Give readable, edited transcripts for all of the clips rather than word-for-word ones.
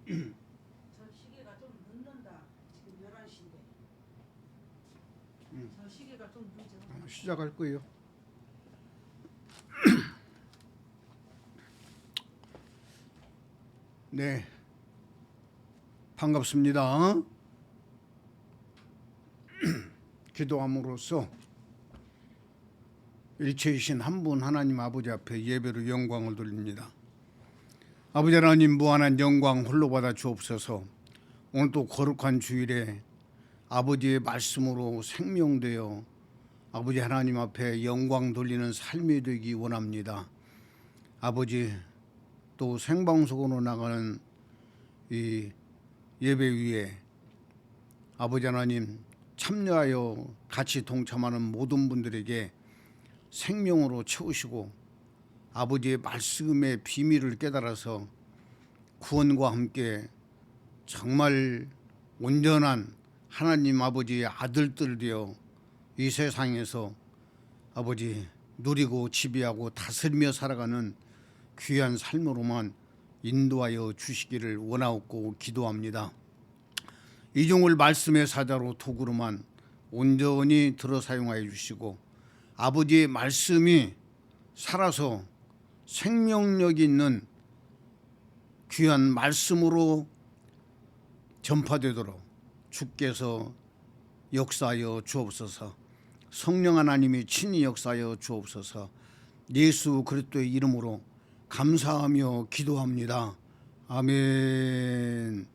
저 시계가 좀 늦는다. 지금 11시인데. 저 시계가 좀 늦어. 시작할 거예요. 네, 반갑습니다. 기도함으로써 일체이신 한 분 하나님 아버지 앞에 예배로 영광을 돌립니다. 아버지 하나님, 무한한 영광 홀로 받아 주옵소서. 오늘 또 거룩한 주일에 아버지의 말씀으로 생명되어 아버지 하나님 앞에 영광 돌리는 삶이 되기 원합니다. 아버지, 또 생방송으로 나가는 이 예배 위에 아버지 하나님 참여하여 같이 동참하는 모든 분들에게 생명으로 채우시고 아버지의 말씀의 비밀을 깨달아서 구원과 함께 정말 온전한 하나님 아버지의 아들들 되어 이 세상에서 아버지 누리고 지배하고 다스리며 살아가는 귀한 삶으로만 인도하여 주시기를 원하옵고 기도합니다. 이종을 말씀의 사자로 도구로만 온전히 들어 사용하여 주시고 아버지의 말씀이 살아서 생명력 있는 귀한 말씀으로 전파되도록 주께서 역사하여 주옵소서. 성령 하나님이 친히 역사하여 주옵소서. 예수 그리스도의 이름으로 감사하며 기도합니다. 아멘.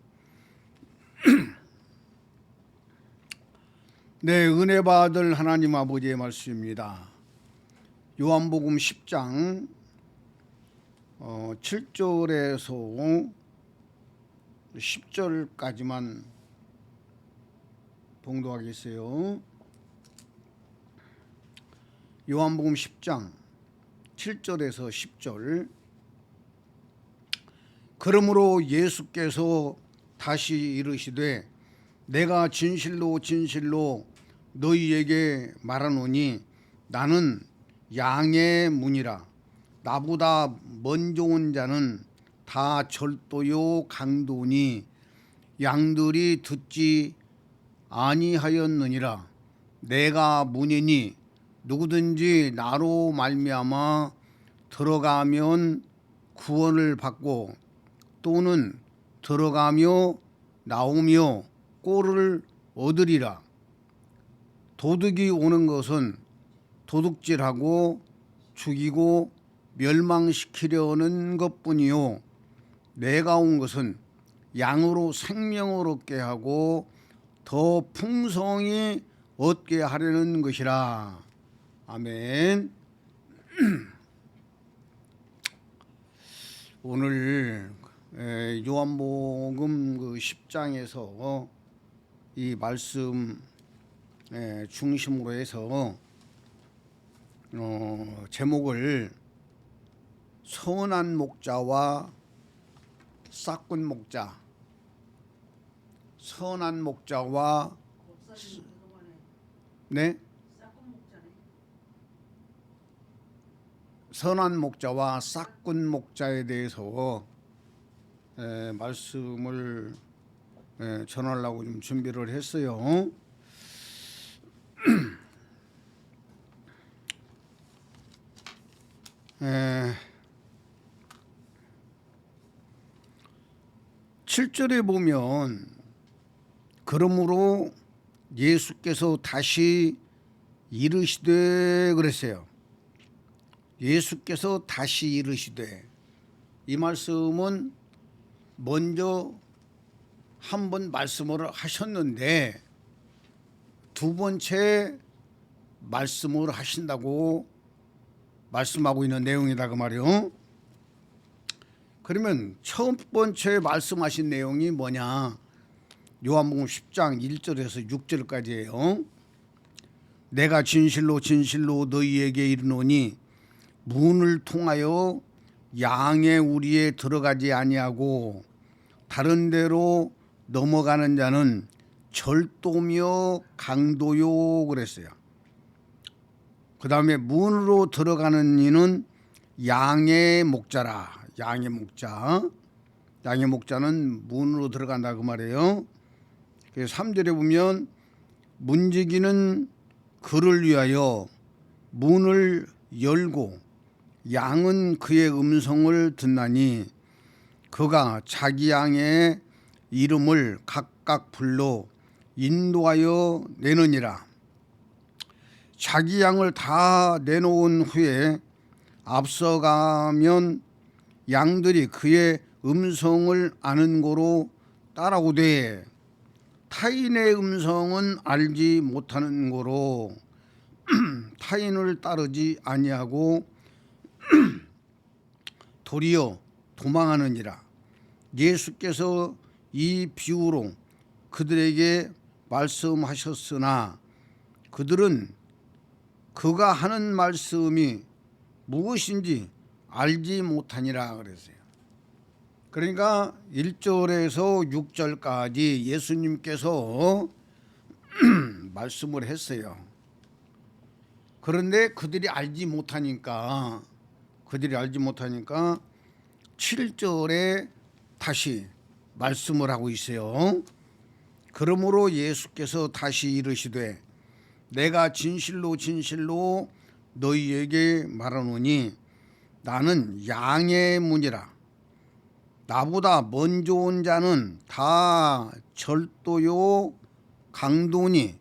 네, 은혜 받을 하나님 아버지의 말씀입니다. 요한복음 10장 7절에서 10절까지만 봉독하겠어요. 요한복음 10장 7절에서 10절. 그러므로 예수께서 다시 이르시되 내가 진실로 진실로 너희에게 말하노니 나는 양의 문이라. 나보다 먼저 온 자는 다 절도요 강도니 양들이 듣지 아니하였느니라. 내가 문이니 누구든지 나로 말미암아 들어가면 구원을 받고 또는 들어가며 나오며 꼴을 얻으리라. 도둑이 오는 것은 도둑질하고 죽이고 멸망시키려는 것뿐이요 내가 온 것은 양으로 생명을 얻게 하고 더 풍성히 얻게 하려는 것이라. 아멘. 오늘 요한복음 10장에서 이 말씀 중심으로 해서 제목을 선한 목자와 싹군 목자, 선한 목자와 네, 선한 목자와 싹군 목자에 대해서 말씀을 전하려고 좀 준비를 했어요. 7절에 보면 그러므로 예수께서 다시 이르시되 그랬어요. 예수께서 다시 이르시되, 이 말씀은 먼저 한 번 말씀을 하셨는데 두 번째 말씀을 하신다고 말씀하고 있는 내용이다 그 말이요. 그러면 첫 번째 말씀하신 내용이 뭐냐? 요한복음 10장 1절에서 6절까지예요. 내가 진실로 진실로 너희에게 이르노니 문을 통하여 양의 우리에 들어가지 아니하고 다른 데로 넘어가는 자는 절도며 강도요 그랬어요. 그 다음에 문으로 들어가는 이는 양의 목자라. 양의 목자. 양의 목자는 문으로 들어간다 그 말이에요. 그래서 3절에 보면 문지기는 그를 위하여 문을 열고 양은 그의 음성을 듣나니 그가 자기 양의 이름을 각각 불러 인도하여 내느니라. 자기 양을 다 내놓은 후에 앞서가면 양들이 그의 음성을 아는 고로 따라오되 타인의 음성은 알지 못하는 고로 타인을 따르지 아니하고 도리어 도망하느니라. 예수께서 이 비유로 그들에게 말씀하셨으나 그들은 그가 하는 말씀이 무엇인지 알지 못하니라 그랬어요. 그러니까 1절에서 6절까지 예수님께서 말씀을 했어요. 그런데 그들이 알지 못하니까 7절에 다시 말씀을 하고 있어요. 그러므로 예수께서 다시 이르시되 내가 진실로 진실로 너희에게 말하노니 나는 양의 문이라. 나보다 먼저 온 자는 다 절도요 강도니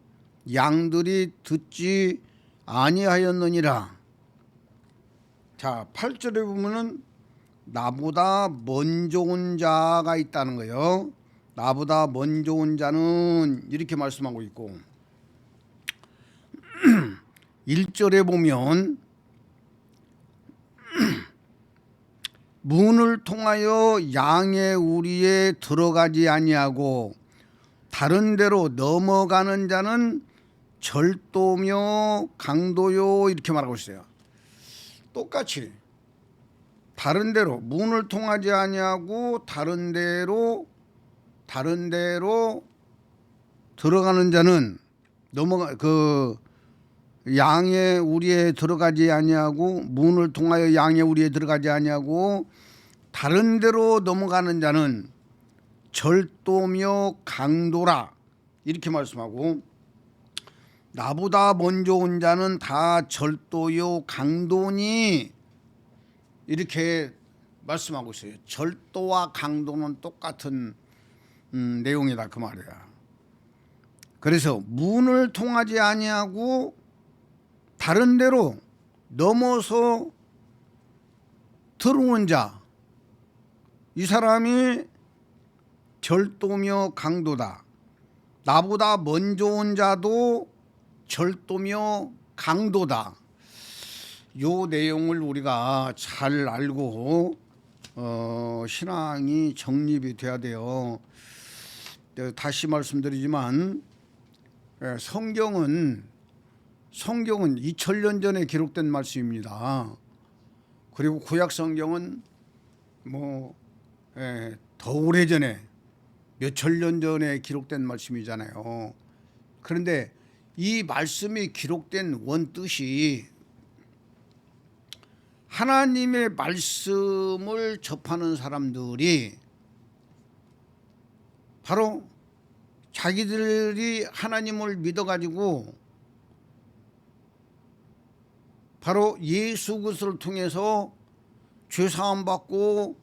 양들이 듣지 아니하였느니라. 자, 8절에 보면은 나보다 먼저 온 자가 있다는 거예요. 나보다 먼저 온 자는 이렇게 말씀하고 있고 1절에 보면 문을 통하여 양의 우리에 들어가지 아니하고 다른 데로 넘어가는 자는 절도며 강도요 이렇게 말하고 있어요. 똑같이 다른 데로 문을 통하지 아니하고 다른 데로 들어가는 자는 양의 우리에 들어가지 아니하고 문을 통하여 양의 우리에 들어가지 아니하고 다른 데로 넘어가는 자는 절도며 강도라 이렇게 말씀하고 나보다 먼저 온 자는 다 절도요 강도니 이렇게 말씀하고 있어요. 절도와 강도는 똑같은 내용이다 그 말이야. 그래서 문을 통하지 아니하고 다른 데로 넘어서 들어온 자, 이 사람이 절도며 강도다. 나보다 먼저 온 자도 절도며 강도다. 요 내용을 우리가 잘 알고 신앙이 정립이 돼야 돼요. 다시 말씀드리지만 성경은 2000년 전에 기록된 말씀입니다. 그리고 구약 성경은 더 오래전에 몇천 년 전에 기록된 말씀이잖아요. 그런데 이 말씀이 기록된 원뜻이 하나님의 말씀을 접하는 사람들이 바로 자기들이 하나님을 믿어가지고 바로 예수 그리스도를 통해서 죄사함 받고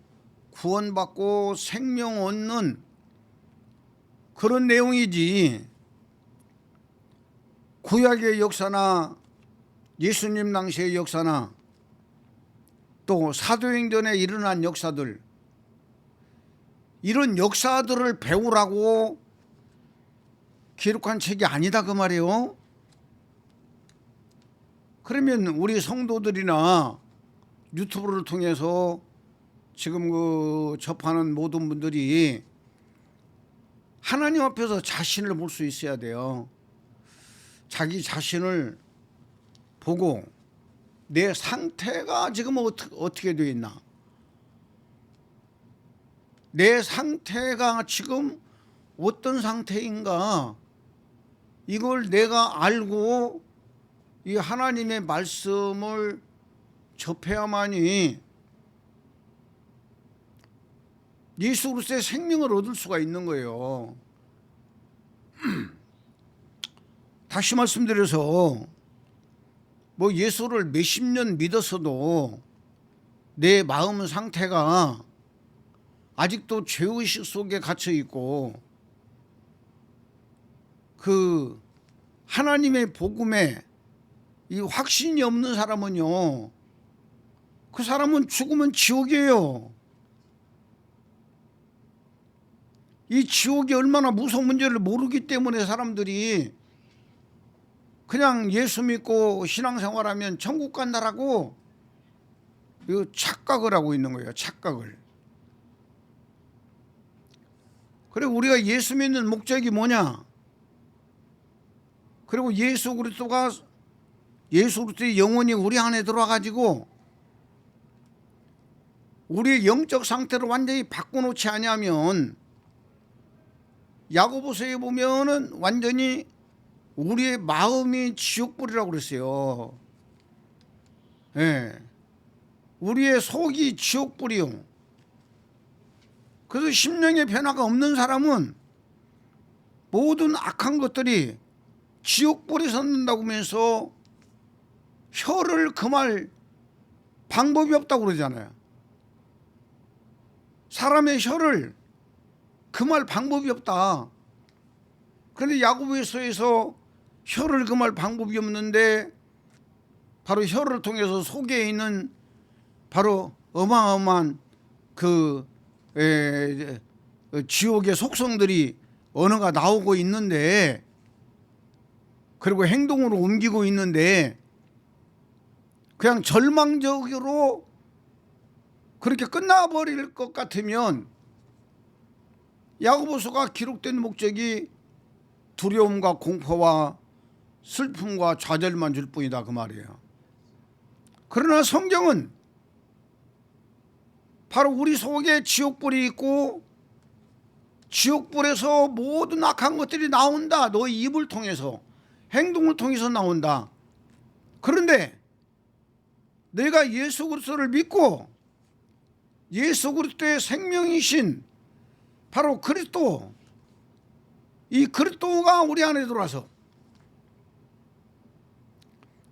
구원받고 생명 얻는 그런 내용이지, 구약의 역사나 예수님 당시의 역사나 또 사도행전에 일어난 역사들, 이런 역사들을 배우라고 기록한 책이 아니다 그 말이에요. 그러면 우리 성도들이나 유튜브를 통해서 지금 접하는 모든 분들이 하나님 앞에서 자신을 볼 수 있어야 돼요. 자기 자신을 보고 내 상태가 지금 어떻게 되어 있나, 내 상태가 지금 어떤 상태인가, 이걸 내가 알고 이 하나님의 말씀을 접해야만이 예수 그리스도의 생명을 얻을 수가 있는 거예요. 다시 말씀드려서 뭐 예수를 몇십 년 믿었어도 내 마음 상태가 아직도 죄의식 속에 갇혀 있고 그 하나님의 복음에 이 확신이 없는 사람은요, 그 사람은 죽으면 지옥이에요. 이 지옥이 얼마나 무서운 문제를 모르기 때문에 사람들이 그냥 예수 믿고 신앙생활하면 천국 간다라고 이 착각을 하고 있는 거예요. 착각을. 그래, 우리가 예수 믿는 목적이 뭐냐? 그리고 예수 그리스도의 영혼이 우리 안에 들어와가지고 우리의 영적 상태를 완전히 바꿔놓지 않으면, 야고보서에 보면은 완전히 우리의 마음이 지옥불이라고 그랬어요. 예. 우리의 속이 지옥불이요. 그래서 심령의 변화가 없는 사람은 모든 악한 것들이 지옥불에 솟는다고 하면서 혀를 금할 방법이 없다고 그러잖아요. 사람의 혀를 금할 방법이 없다. 그런데 야고보서에서 혀를 금할 방법이 없는데 바로 혀를 통해서 속에 있는 바로 어마어마한 지옥의 속성들이 언어가 나오고 있는데, 그리고 행동으로 옮기고 있는데, 그냥 절망적으로 그렇게 끝나버릴 것 같으면 야고보서가 기록된 목적이 두려움과 공포와 슬픔과 좌절만 줄 뿐이다, 그 말이에요. 그러나 성경은 바로 우리 속에 지옥불이 있고 지옥불에서 모든 악한 것들이 나온다. 너의 입을 통해서, 행동을 통해서 나온다. 그런데 내가 예수 그리스도를 믿고 예수 그리스도의 생명이신 바로 그리스도, 이 그리스도가 우리 안에 들어와서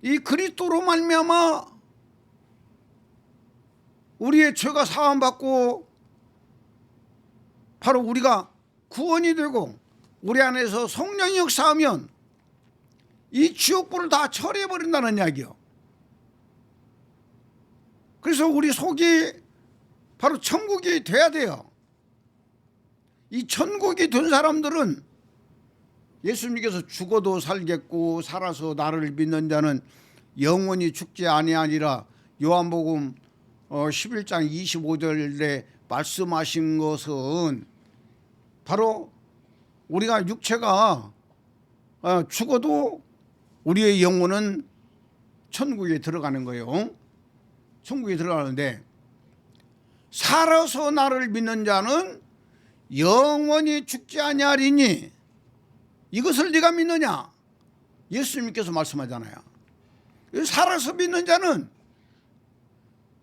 이 그리스도로 말미암아 우리의 죄가 사함받고 바로 우리가 구원이 되고 우리 안에서 성령이 역사하면 이 지옥불을 다 처리해버린다는 이야기요. 그래서 우리 속이 바로 천국이 돼야 돼요. 이 천국이 된 사람들은 예수님께서 죽어도 살겠고 살아서 나를 믿는 자는 영원히 죽지 아니하니라, 요한복음 11장 25절에 말씀하신 것은 바로 우리가 육체가 죽어도 우리의 영혼은 천국에 들어가는 거예요. 천국에 들어가는데, 살아서 나를 믿는 자는 영원히 죽지 아니하리니 이것을 네가 믿느냐? 예수님께서 말씀하잖아요. 살아서 믿는 자는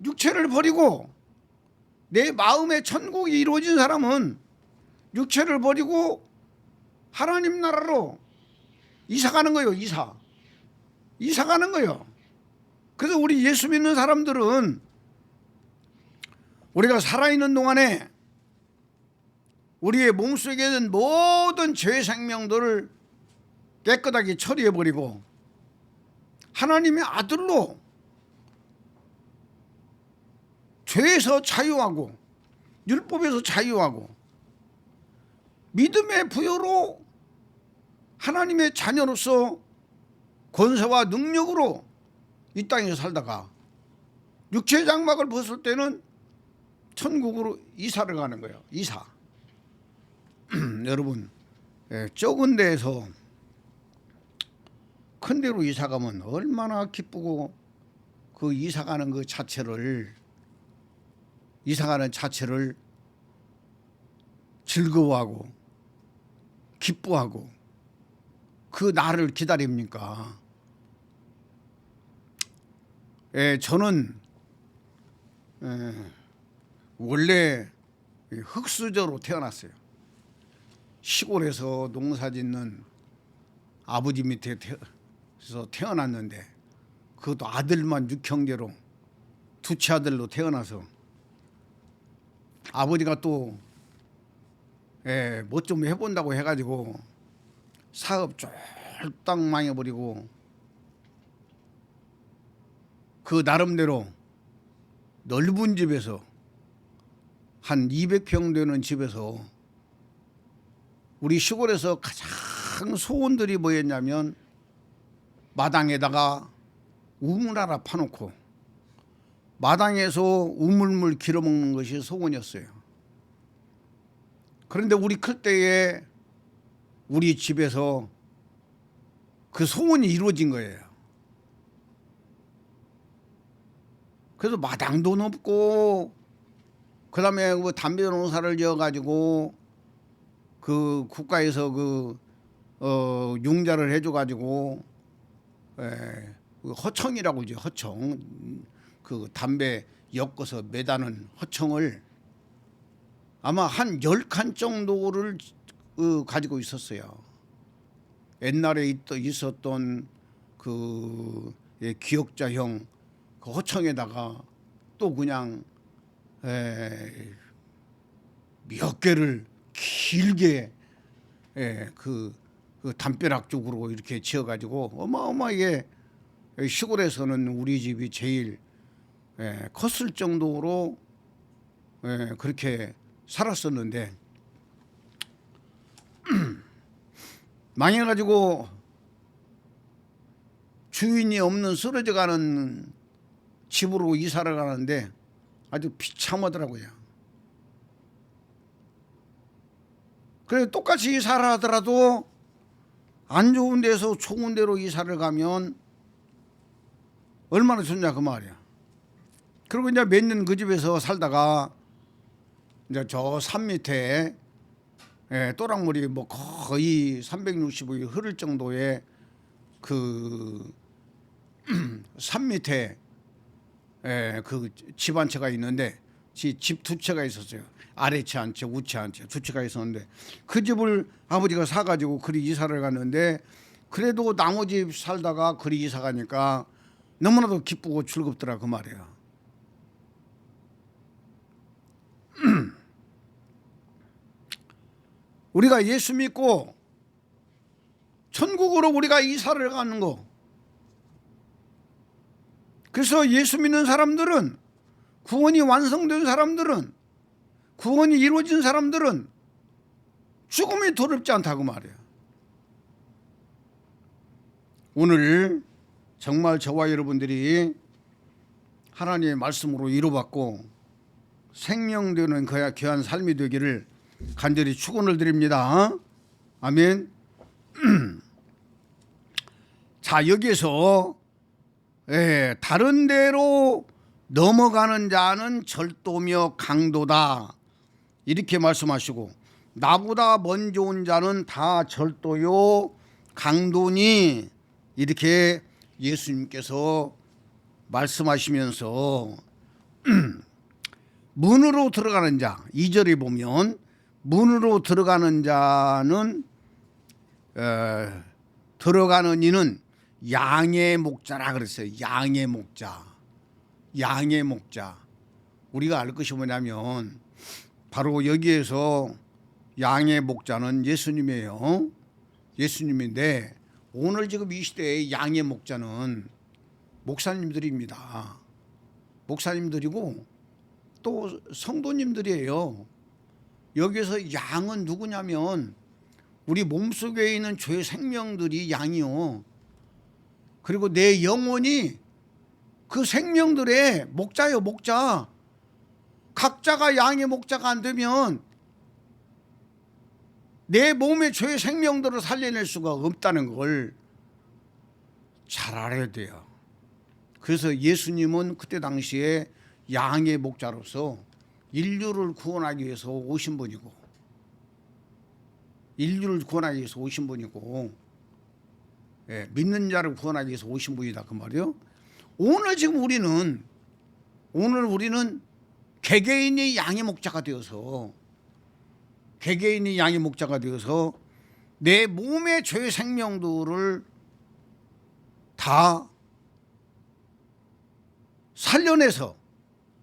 육체를 버리고, 내 마음의 천국이 이루어진 사람은 육체를 버리고 하나님 나라로 이사가는 거예요. 이사가는 거예요. 그래서 우리 예수 믿는 사람들은 우리가 살아있는 동안에 우리의 몸속에 있는 모든 죄 생명들을 깨끗하게 처리해버리고 하나님의 아들로 죄에서 자유하고 율법에서 자유하고 믿음의 부여로 하나님의 자녀로서 권세와 능력으로 이 땅에 살다가 육체의 장막을 벗을 때는 천국으로 이사를 가는 거예요. 이사. 여러분, 적은 데에서 큰 데로 이사 가면 얼마나 기쁘고, 그 이사 가는 자체를 즐거워하고 기뻐하고 그 날을 기다립니까? 저는 원래 흙수저로 태어났어요. 시골에서 농사짓는 아버지 밑에서 태어났는데 그것도 아들만 6형제로 두째 아들로 태어나서 아버지가 또 뭐 좀 해본다고 해가지고 사업 쫄딱 망해버리고 그 나름대로 넓은 집에서 한 200평 되는 집에서 우리 시골에서 가장 소원들이 뭐였냐면 마당에다가 우물 하나 파놓고 마당에서 우물물 길어먹는 것이 소원이었어요. 그런데 우리 클 때에 우리 집에서 그 소원이 이루어진 거예요. 그래서 마당도 높고 그다음에 그 담배 농사를 지어가지고 그 국가에서 융자를 해줘가지고 그 허청이라고 이제 허청 그 담배 엮어서 매다는 허청을 아마 한 10칸 정도를 가지고 있었어요. 옛날에 있었던 그 기역자형 그 허청에다가 또 그냥 몇 개를 길게 그 담벼락 쪽으로 이렇게 지어가지고 어마어마하게 시골에서는 우리 집이 제일 컸을 정도로 그렇게 살았었는데 망해가지고 주인이 없는 쓰러져가는 집으로 이사를 가는데 아주 비참하더라고요. 그래 똑같이 이사를 하더라도 안 좋은 데서 좋은 데로 이사를 가면 얼마나 좋냐 그 말이야. 그리고 이제 몇 년 그 집에서 살다가 이제 저 산 밑에 또랑물이 뭐 거의 365일 흐를 정도의 그 산 밑에 그 집 한 채가 있는데 집 두 채가 있었어요. 아래 채 한 채, 우채 한 채, 두 채가 있었는데 그 집을 아버지가 사가지고 그리 이사를 갔는데 그래도 나머지 살다가 그리 이사 가니까 너무나도 기쁘고 즐겁더라 그 말이에요. 우리가 예수 믿고 천국으로 우리가 이사를 가는 거. 그래서 예수 믿는 사람들은 구원이 완성된 사람들은 구원이 이루어진 사람들은 죽음이 두렵지 않다고 말해요. 오늘 정말 저와 여러분들이 하나님의 말씀으로 위로받고 생명되는 그야 귀한 삶이 되기를 간절히 축원을 드립니다. 아멘. 자, 여기에서 다른 데로 넘어가는 자는 절도며 강도다 이렇게 말씀하시고 나보다 먼저 온 자는 다 절도요 강도니 이렇게 예수님께서 말씀하시면서 문으로 들어가는 자 2절에 보면 문으로 들어가는 자는 들어가는 이는 양의 목자라 그랬어요. 양의 목자. 양의 목자. 우리가 알 것이 뭐냐면 바로 여기에서 양의 목자는 예수님이에요. 예수님인데 오늘 지금 이 시대의 양의 목자는 목사님들입니다. 목사님들이고 또 성도님들이에요. 여기서 양은 누구냐면 우리 몸속에 있는 죄 생명들이 양이요. 그리고 내 영혼이 그 생명들의 목자요, 목자. 각자가 양의 목자가 안 되면 내 몸의 죄 생명들을 살려낼 수가 없다는 걸 잘 알아야 돼요. 그래서 예수님은 그때 당시에 양의 목자로서 인류를 구원하기 위해서 오신 분이고 인류를 구원하기 위해서 오신 분이고 믿는 자를 구원하기 위해서 오신 분이다 그 말이요. 오늘 우리는 개개인이 양의 목자가 되어서 내 몸의 죄 생명들을 다 살려내서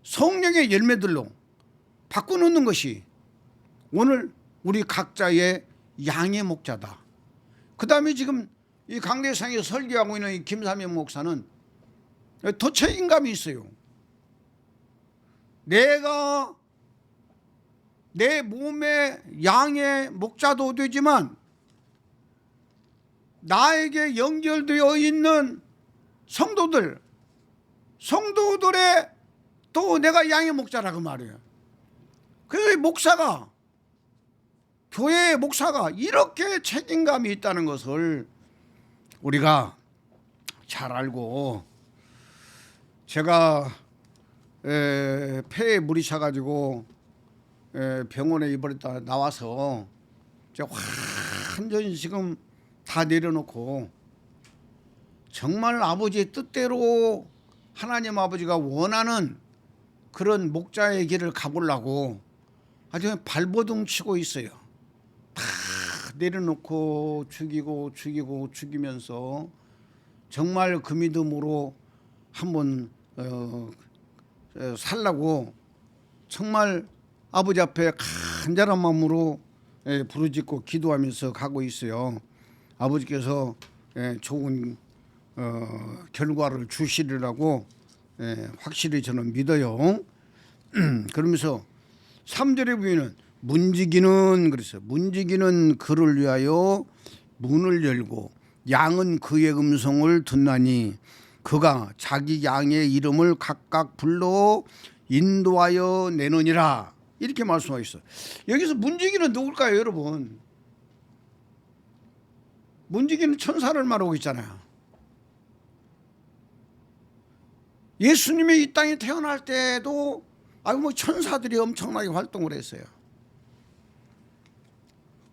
성령의 열매들로 바꿔놓는 것이 오늘 우리 각자의 양의 목자다. 그 다음에 지금 이 강대상에 설교하고 있는 이 김삼현 목사는 더 책임감이 있어요. 내가 내 몸의 양의 목자도 되지만 나에게 연결되어 있는 성도들의 또 내가 양의 목자라고 말이에요. 그래서 목사가, 교회의 목사가 이렇게 책임감이 있다는 것을 우리가 잘 알고, 제가 폐에 물이 차가지고 병원에 입원했다 나와서 제가 완전히 지금 다 내려놓고 정말 아버지의 뜻대로 하나님 아버지가 원하는 그런 목자의 길을 가보려고 아주 발버둥 치고 있어요. 다 내려놓고 죽이면서 정말 그 믿음으로 한번 살라고 정말 아버지 앞에 간절한 마음으로 부르짖고 기도하면서 가고 있어요. 아버지께서 좋은 결과를 주시리라고 확실히 저는 믿어요. 그러면서 3절에 보면 문지기는 그를 위하여 문을 열고 양은 그의 음성을 듣나니 그가 자기 양의 이름을 각각 불러 인도하여 내느니라. 이렇게 말씀하고 있어요. 여기서 문지기는 누굴까요, 여러분? 문지기는 천사를 말하고 있잖아요. 예수님이 이 땅에 태어날 때도 천사들이 엄청나게 활동을 했어요.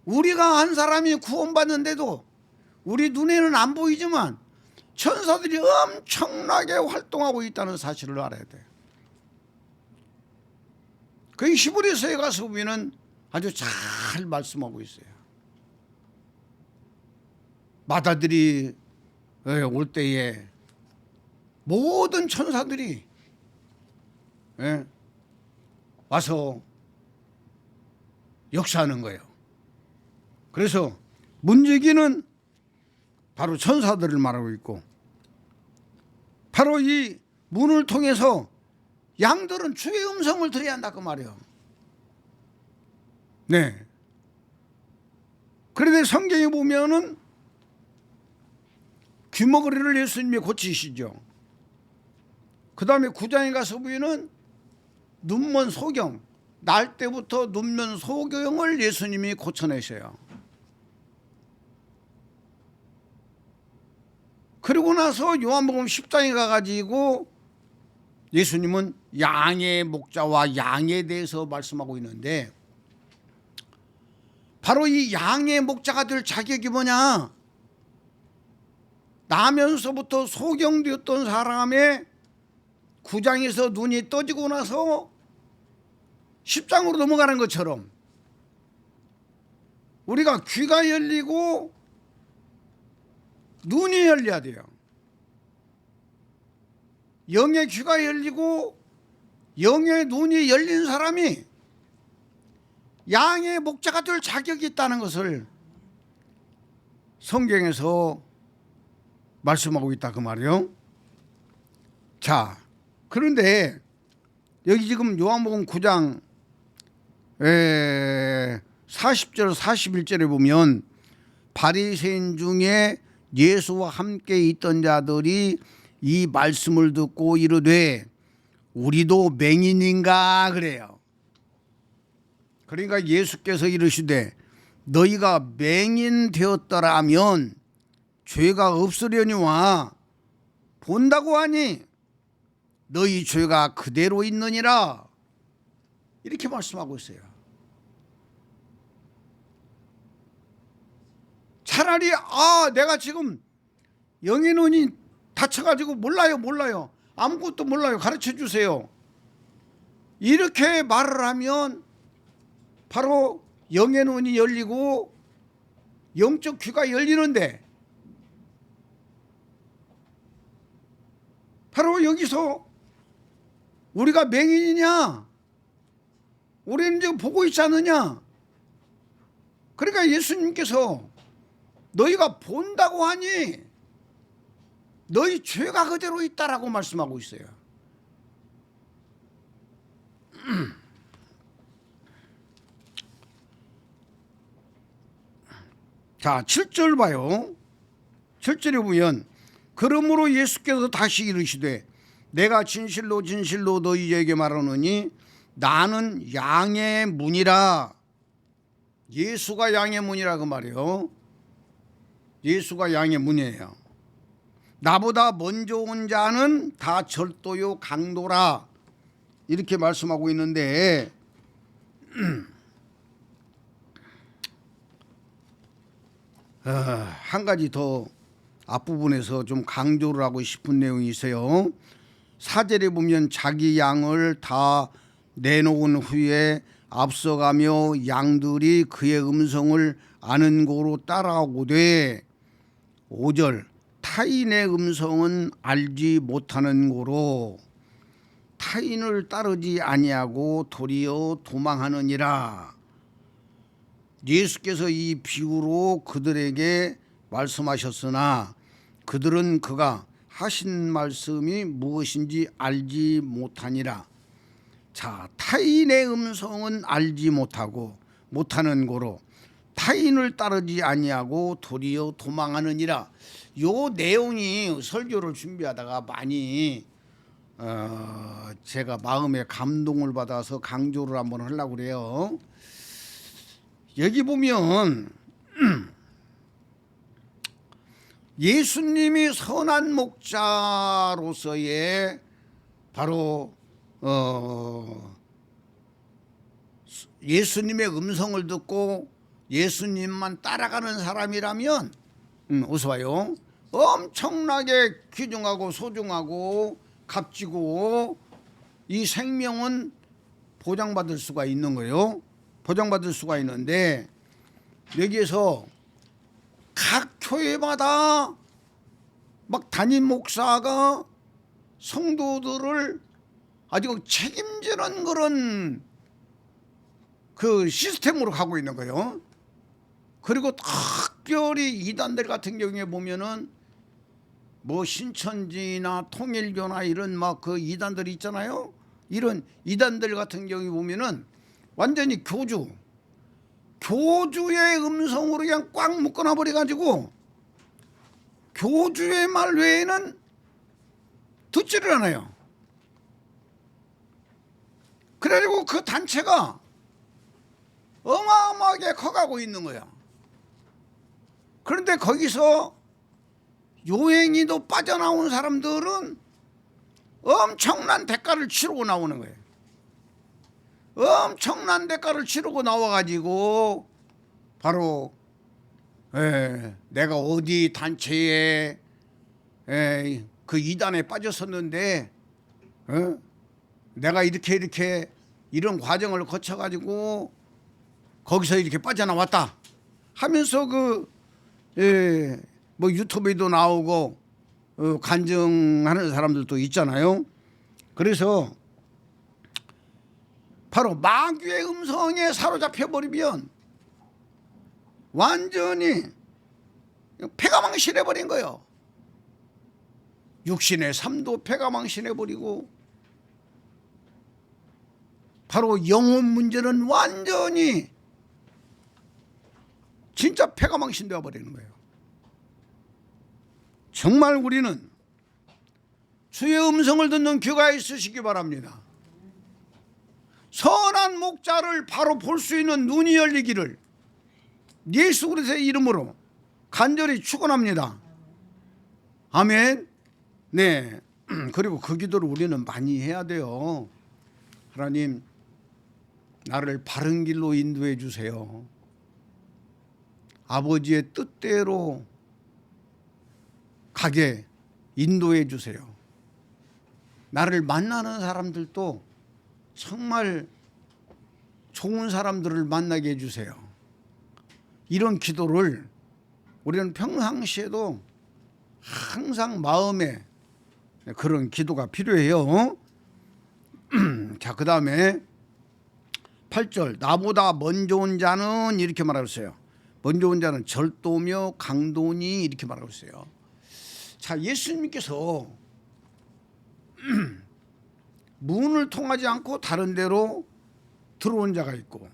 우리가 한 사람이 구원받는데도 우리 눈에는 안 보이지만 천사들이 엄청나게 활동하고 있다는 사실을 알아야 돼요. 그 히브리서에 가서 보면 아주 잘 말씀하고 있어요. 마다들이 올 때에 모든 천사들이 와서 역사하는 거예요. 그래서 문지기는 바로 천사들을 말하고 있고, 바로 이 문을 통해서 양들은 주의 음성을 들어야 한다 그 말이에요. 네. 그런데 성경에 보면은 귀머거리를 예수님이 고치시죠. 그 다음에 9장에 가서 보면은 눈먼 소경, 날 때부터 눈먼 소경을 예수님이 고쳐내셔요. 그리고 나서 요한복음 10장에 가가지고 예수님은 양의 목자와 양에 대해서 말씀하고 있는데, 바로 이 양의 목자가 될 자격이 뭐냐? 나면서부터 소경되었던 사람의 9장에서 눈이 떠지고 나서 10장으로 넘어가는 것처럼 우리가 귀가 열리고 눈이 열려야 돼요. 영의 귀가 열리고 영의 눈이 열린 사람이 양의 목자가 될 자격이 있다는 것을 성경에서 말씀하고 있다 그 말이에요. 자, 그런데 여기 지금 요한복음 9장 40절 41절에 보면 바리새인 중에 예수와 함께 있던 자들이 이 말씀을 듣고 이르되 우리도 맹인인가 그래요. 그러니까 예수께서 이르시되 너희가 맹인 되었더라면 죄가 없으려니와 본다고 하니 너희 죄가 그대로 있느니라. 이렇게 말씀하고 있어요. 차라리 내가 지금 영의 눈이 다쳐가지고 몰라요 아무것도 몰라요, 가르쳐 주세요. 이렇게 말을 하면 바로 영의 눈이 열리고 영적 귀가 열리는데, 바로 여기서 우리가 맹인이냐? 우리는 지금 보고 있지 않느냐? 그러니까 예수님께서 너희가 본다고 하니 너희 죄가 그대로 있다라고 말씀하고 있어요. 자, 7절 봐요. 7절에 보면 그러므로 예수께서 다시 이르시되 내가 진실로 진실로 너희에게 말하노니 나는 양의 문이라. 예수가 양의 문이라 그 말이에요. 예수가 양의 문이에요. 나보다 먼저 온 자는 다 절도요 강도라, 이렇게 말씀하고 있는데, 한 가지 더 앞부분에서 좀 강조를 하고 싶은 내용이 있어요. 4절에 보면 자기 양을 다 내놓은 후에 앞서가며 양들이 그의 음성을 아는 고로 따라오되, 5절 타인의 음성은 알지 못하는 고로 타인을 따르지 아니하고 도리어 도망하느니라. 예수께서 이 비유로 그들에게 말씀하셨으나 그들은 그가 하신 말씀이 무엇인지 알지 못하니라. 자, 타인의 음성은 알지 못하는 고로 타인을 따르지 아니하고 도리어 도망하느니라. 요 내용이 설교를 준비하다가 많이 제가 마음에 감동을 받아서 강조를 한번 하려고 그래요. 여기 보면 예수님이 선한 목자로서의 바로 예수님의 음성을 듣고 예수님만 따라가는 사람이라면 어서 와요. 엄청나게 귀중하고 소중하고 값지고 이 생명은 보장받을 수가 있는 거예요. 보장받을 수가 있는데, 여기에서 각 교회마다 막 담임 목사가 성도들을 아주 책임지는 그런 그 시스템으로 가고 있는 거예요. 그리고 특별히 이단들 같은 경우에 보면은 뭐 신천지나 통일교나 이런 막 그 이단들 있잖아요. 이런 이단들 같은 경우에 보면은 완전히 교주의 음성으로 그냥 꽉 묶어놔 버려 가지고 교주의 말 외에는 듣지를 않아요. 그래가지고 그 단체가 어마어마하게 커가고 있는 거야. 그런데 거기서 요행이도 빠져나온 사람들은 엄청난 대가를 치르고 나오는 거예요. 엄청난 대가를 치르고 나와가지고 바로 내가 어디 단체에 그 이단에 빠졌었는데 내가 이렇게 이런 과정을 거쳐가지고 거기서 이렇게 빠져나왔다 하면서 뭐 유튜브에도 나오고 간증하는 사람들도 있잖아요. 그래서 바로 마귀의 음성에 사로잡혀 버리면 완전히 패가망신해 버린 거예요. 육신의 삶도 패가망신해 버리고 바로 영혼 문제는 완전히 진짜 패가망신되어 버리는 거예요. 정말 우리는 주의 음성을 듣는 귀가 있으시기 바랍니다. 선한 목자를 바로 볼 수 있는 눈이 열리기를 예수 그리스도의 이름으로 간절히 축원합니다. 아멘. 네. 그리고 그 기도를 우리는 많이 해야 돼요. 하나님, 나를 바른 길로 인도해 주세요. 아버지의 뜻대로 가게 인도해 주세요. 나를 만나는 사람들도 정말 좋은 사람들을 만나게 해주세요. 이런 기도를 우리는 평상시에도 항상 마음에 그런 기도가 필요해요. 자, 그 다음에 8절 나보다 먼저 온 자는 이렇게 말하고 있어요. 먼저 온 자는 절도며 강도니 이렇게 말하고 있어요. 자, 예수님께서 문을 통하지 않고 다른 데로 들어온 자가 있고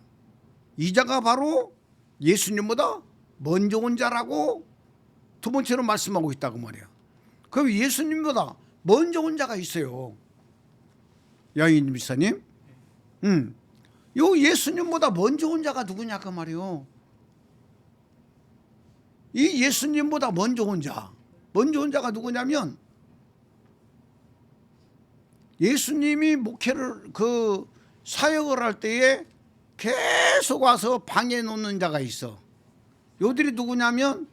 이 자가 바로 예수님보다 먼저 온 자라고 두 번째로 말씀하고 있다고 말이에요. 그럼 예수님보다 먼저 온 자가 있어요. 양인 미사님. 요 예수님보다 먼저 온 자가 누구냐 그 말이요. 이 예수님보다 먼저 온 자가 누구냐면 예수님이 목회를 그 사역을 할 때에 계속 와서 방해 놓는 자가 있어. 요들이 누구냐면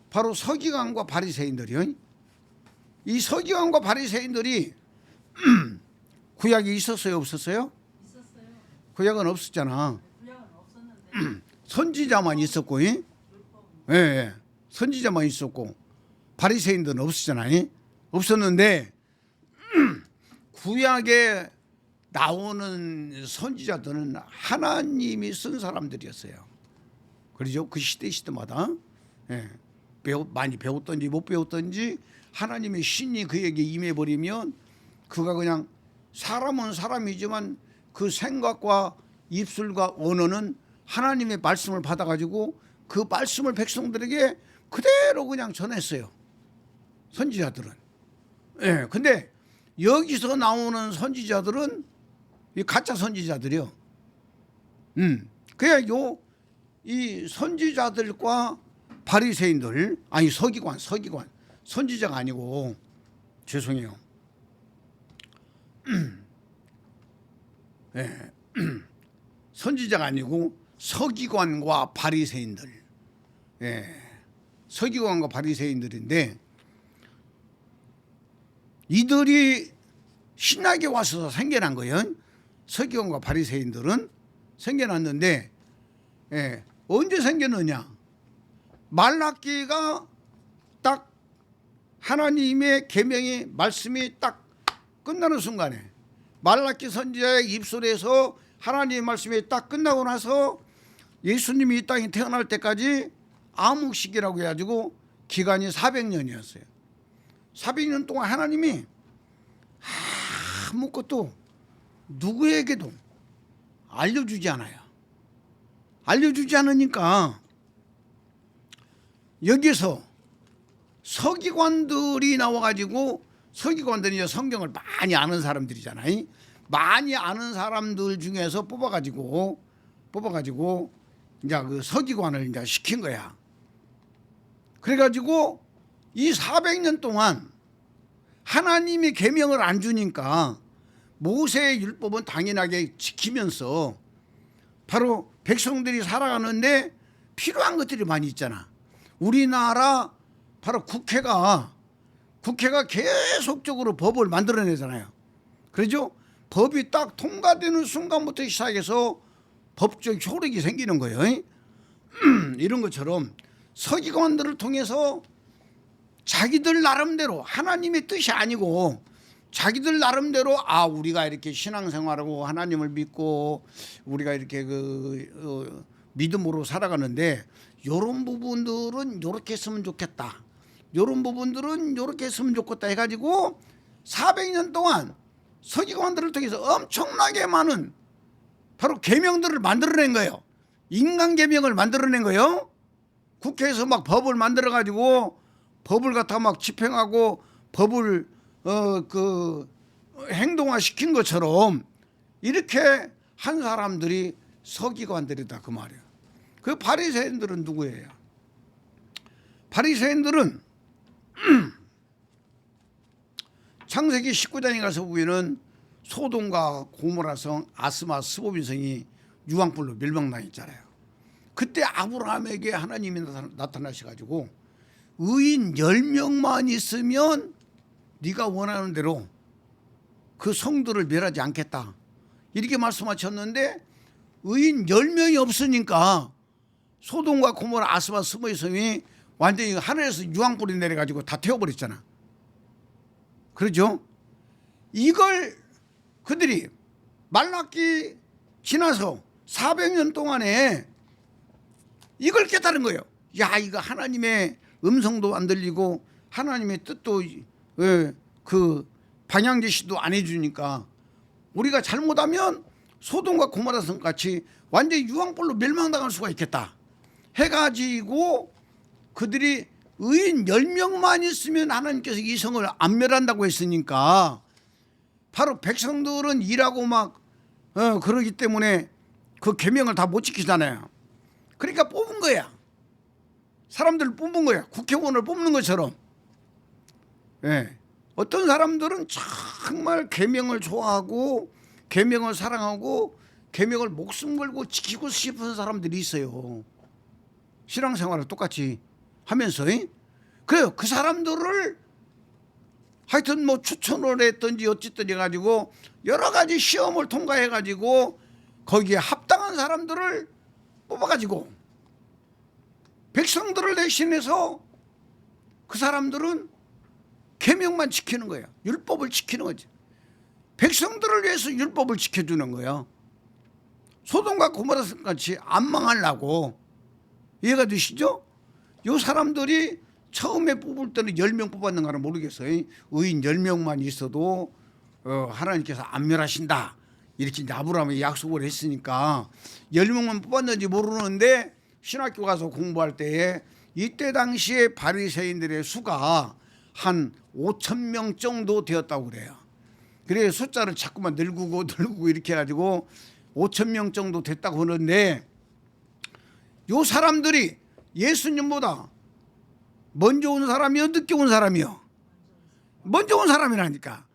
바로 서기관과 바리새인들이요. 이 서기관과 바리새인들이 구약이 있었어요, 없었어요? 있었어요. 구약은 없었잖아. 구약은 없었는데 선지자만 있었고, 예, 예. 선지자만 있었고 바리새인들은 없었잖아요. 없었는데 구약에 나오는 선지자들은 하나님이 쓴 사람들이었어요. 그렇죠? 그 시대마다 예. 많이 배웠던지 못 배웠던지 하나님의 신이 그에게 임해버리면 그가 그냥 사람은 사람이지만 그 생각과 입술과 언어는 하나님의 말씀을 받아가지고 그 말씀을 백성들에게 그대로 그냥 전했어요. 선지자들은. 예. 근데 여기서 나오는 선지자들은 이 가짜 선지자들이요. 그냥 이 선지자들과 바리새인들, 아니 서기관, 선지자가 아니고 죄송해요. 예. 선지자가 아니고 서기관과 바리새인들. 예. 서기관과 바리새인들인데 이들이 신학에 와서 생겨난 거예요. 서기관과 바리새인들은 생겨났는데 예. 언제 생겼느냐? 말라기가 딱 하나님의 계명이 말씀이 딱 끝나는 순간에 말라기 선지자의 입술에서 하나님의 말씀이 딱 끝나고 나서 예수님이 이 땅에 태어날 때까지 암흑시기라고 해가지고 기간이 400년이었어요. 400년 동안 하나님이 아무것도 누구에게도 알려주지 않아요. 알려주지 않으니까 여기서 서기관들이 나와가지고 서기관들이 이제 성경을 많이 아는 사람들이잖아요. 많이 아는 사람들 중에서 뽑아가지고 이제 그 서기관을 이제 시킨 거야. 그래가지고 이 400년 동안 하나님이 계명을 안 주니까 모세의 율법은 당연하게 지키면서 바로 백성들이 살아가는데 필요한 것들이 많이 있잖아. 우리나라 바로 국회가 계속적으로 법을 만들어내잖아요. 그렇죠? 법이 딱 통과되는 순간부터 시작해서 법적 효력이 생기는 거예요. 이런 것처럼 서기관들을 통해서 자기들 나름대로 하나님의 뜻이 아니고 자기들 나름대로 우리가 이렇게 신앙생활하고 하나님을 믿고 우리가 이렇게 믿음으로 살아가는데 이런 부분들은 이렇게 했으면 좋겠다. 이런 부분들은 이렇게 했으면 좋겠다 해가지고 400년 동안 서기관들을 통해서 엄청나게 많은 바로 계명들을 만들어낸 거예요. 인간 계명을 만들어낸 거예요. 국회에서 막 법을 만들어가지고 법을 갖다 막 집행하고 법을 행동화시킨 것처럼 이렇게 한 사람들이 서기관들이다 그 말이에요. 그 바리새인들은 누구예요? 바리새인들은 창세기 19장에 가서 보면은 소돔과 고모라성, 아스마, 스보빈성이 유황불로 멸망당했잖아요. 그때 아브라함에게 하나님이 나타나셔가지고 의인 10명만 있으면 네가 원하는 대로 그 성들을 멸하지 않겠다. 이렇게 말씀하셨는데 의인 10명이 없으니까 소돔과 고모라 아스바 스모의 성이 완전히 하늘에서 유황불이 내려가지고 다 태워버렸잖아. 그렇죠? 이걸 그들이 말라기 지나서 400년 동안에 이걸 깨달은 거예요. 야, 이거 하나님의 음성도 안 들리고 하나님의 뜻도 그 방향 제시도 안 해주니까 우리가 잘못하면 소돔과 고모라 성 같이 완전히 유황불로 멸망당할 수가 있겠다 해가지고 그들이 의인 10명만 있으면 하나님께서 이 성을 안 멸한다고 했으니까 바로 백성들은 일하고 막 그러기 때문에 그 계명을 다 못 지키잖아요. 그러니까 뽑은 거야. 사람들을 뽑은 거야. 국회의원을 뽑는 것처럼. 예. 어떤 사람들은 정말 계명을 좋아하고 계명을 사랑하고 계명을 목숨 걸고 지키고 싶은 사람들이 있어요. 신앙생활을 똑같이 하면서. 그래요. 그 사람들을 하여튼 뭐 추천을 했든지 어쨌든 해가지고 여러 가지 시험을 통과해가지고 거기에 합당한 사람들을 뽑아가지고 백성들을 대신해서 그 사람들은 계명만 지키는 거야. 율법을 지키는 거지. 백성들을 위해서 율법을 지켜주는 거야. 소돔과 고모라 같이 안 망하려고. 이해가 되시죠? 이 사람들이 처음에 뽑을 때는 10명 뽑았는가는 모르겠어요. 의인 10명만 있어도 하나님께서 안 멸하신다 이렇게 이제 아브라함이 약속을 했으니까 10명만 뽑았는지 모르는데 신학교 가서 공부할 때에 이때 당시에 바리새인들의 수가 한 5,000명 정도 되었다고 그래요. 그래서 숫자를 자꾸만 늘고 이렇게 해가지고 5,000명 정도 됐다고 하는데 요 사람들이 예수님보다 먼저 온 사람이요 늦게 온 사람이요? 먼저 온 사람이라니까.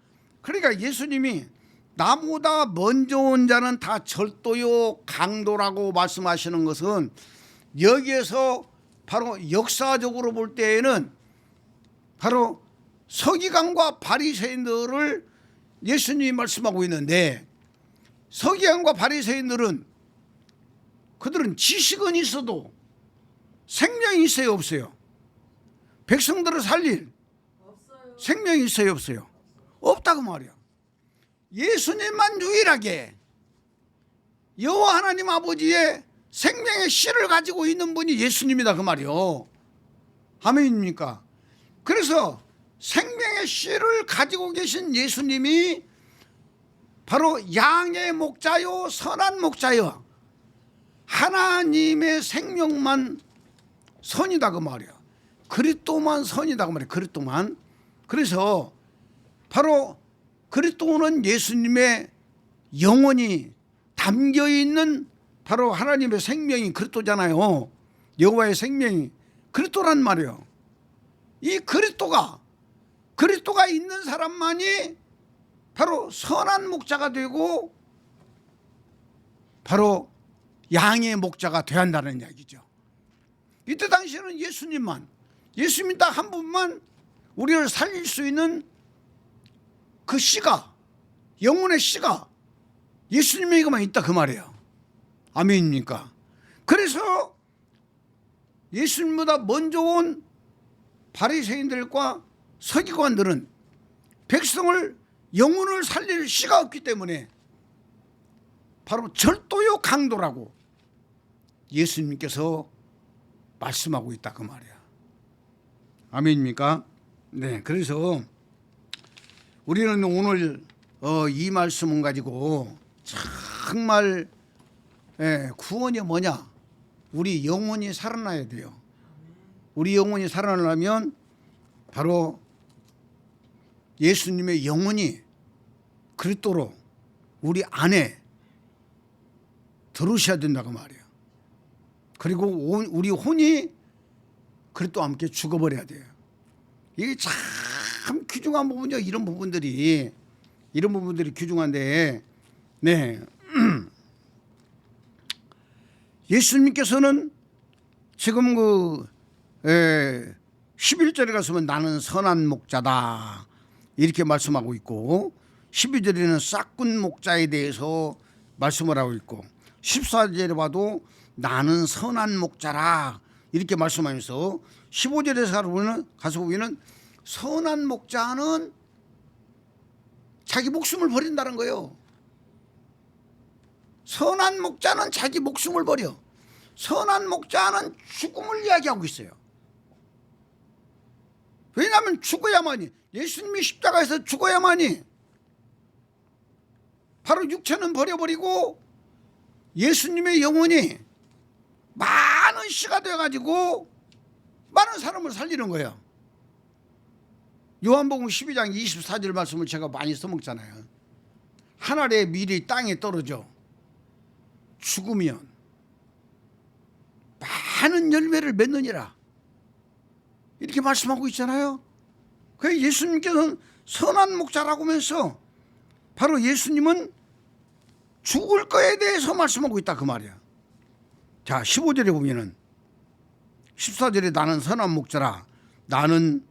그러니까 예수님이 나보다 먼저 온 자는 다 절도요 강도라고 말씀하시는 것은 여기에서 바로 역사적으로 볼 때에는 바로 서기관과 바리새인들을 예수님이 말씀하고 있는데 서기관과 바리새인들은 그들은 지식은 있어도 생명이 있어요 없어요? 백성들을 살릴 없어요. 생명이 있어요 없어요? 없다고 말이야. 예수님만 유일하게 여호와 하나님 아버지의 생명의 씨를 가지고 있는 분이 예수님이다 그 말이요. 아멘입니까? 그래서 생명의 씨를 가지고 계신 예수님이 바로 양의 목자요 선한 목자요 하나님의 생명만 선이다 그 말이야. 그리스도만 선이다 그 말이야. 그리스도만. 그래서 바로 그리스도는 예수님의 영혼이 담겨 있는 바로 하나님의 생명이 그리스도잖아요. 여호와의 생명이 그리스도란 말이에요. 이 그리스도가 있는 사람만이 바로 선한 목자가 되고 바로 양의 목자가 되어야 한다는 이야기죠. 이때 당시에는 예수님 딱 한 분만 우리를 살릴 수 있는 그 씨가 영혼의 씨가 예수님에게만 있다 그 말이에요. 아멘입니까? 그래서 예수님보다 먼저 온 바리새인들과 서기관들은 백성을 영혼을 살릴 씨가 없기 때문에 바로 절도요 강도라고 예수님께서 말씀하고 있다 그 말이야. 아멘입니까? 네, 그래서 우리는 오늘 이 말씀을 가지고 정말 구원이 뭐냐? 우리 영혼이 살아나야 돼요. 우리 영혼이 살아나려면 바로 예수님의 영혼이 그리스도로 우리 안에 들어오셔야 된다고 말이에요. 그리고 우리 혼이 그리스도와 함께 죽어버려야 돼요. 이게 참 귀중한 부분이죠. 이런 부분들이 귀중한데, 네. 예수님께서는 지금 11절에 가서는 나는 선한 목자다 이렇게 말씀하고 있고 12절에는 싹군 목자에 대해서 말씀을 하고 있고 14절에 봐도 나는 선한 목자라 이렇게 말씀하면서 15절에 가서 보면 선한 목자는 자기 목숨을 버린다는 거예요. 선한 목자는 자기 목숨을 버려. 선한 목자는 죽음을 이야기하고 있어요. 왜냐하면 죽어야만이, 예수님이 십자가에서 죽어야만이 바로 육체는 버려버리고 예수님의 영혼이 많은 씨가 되어가지고 많은 사람을 살리는 거예요. 요한복음 12장 24절 말씀을 제가 많이 써먹잖아요. 한 알의 밀이 땅에 떨어져 죽으면 많은 열매를 맺느니라 이렇게 말씀하고 있잖아요. 그래서 예수님께서는 선한 목자라고 하면서 바로 예수님은 죽을 거에 대해서 말씀하고 있다 그 말이야. 자 15절에 보면은 14절에 나는 선한 목자라 나는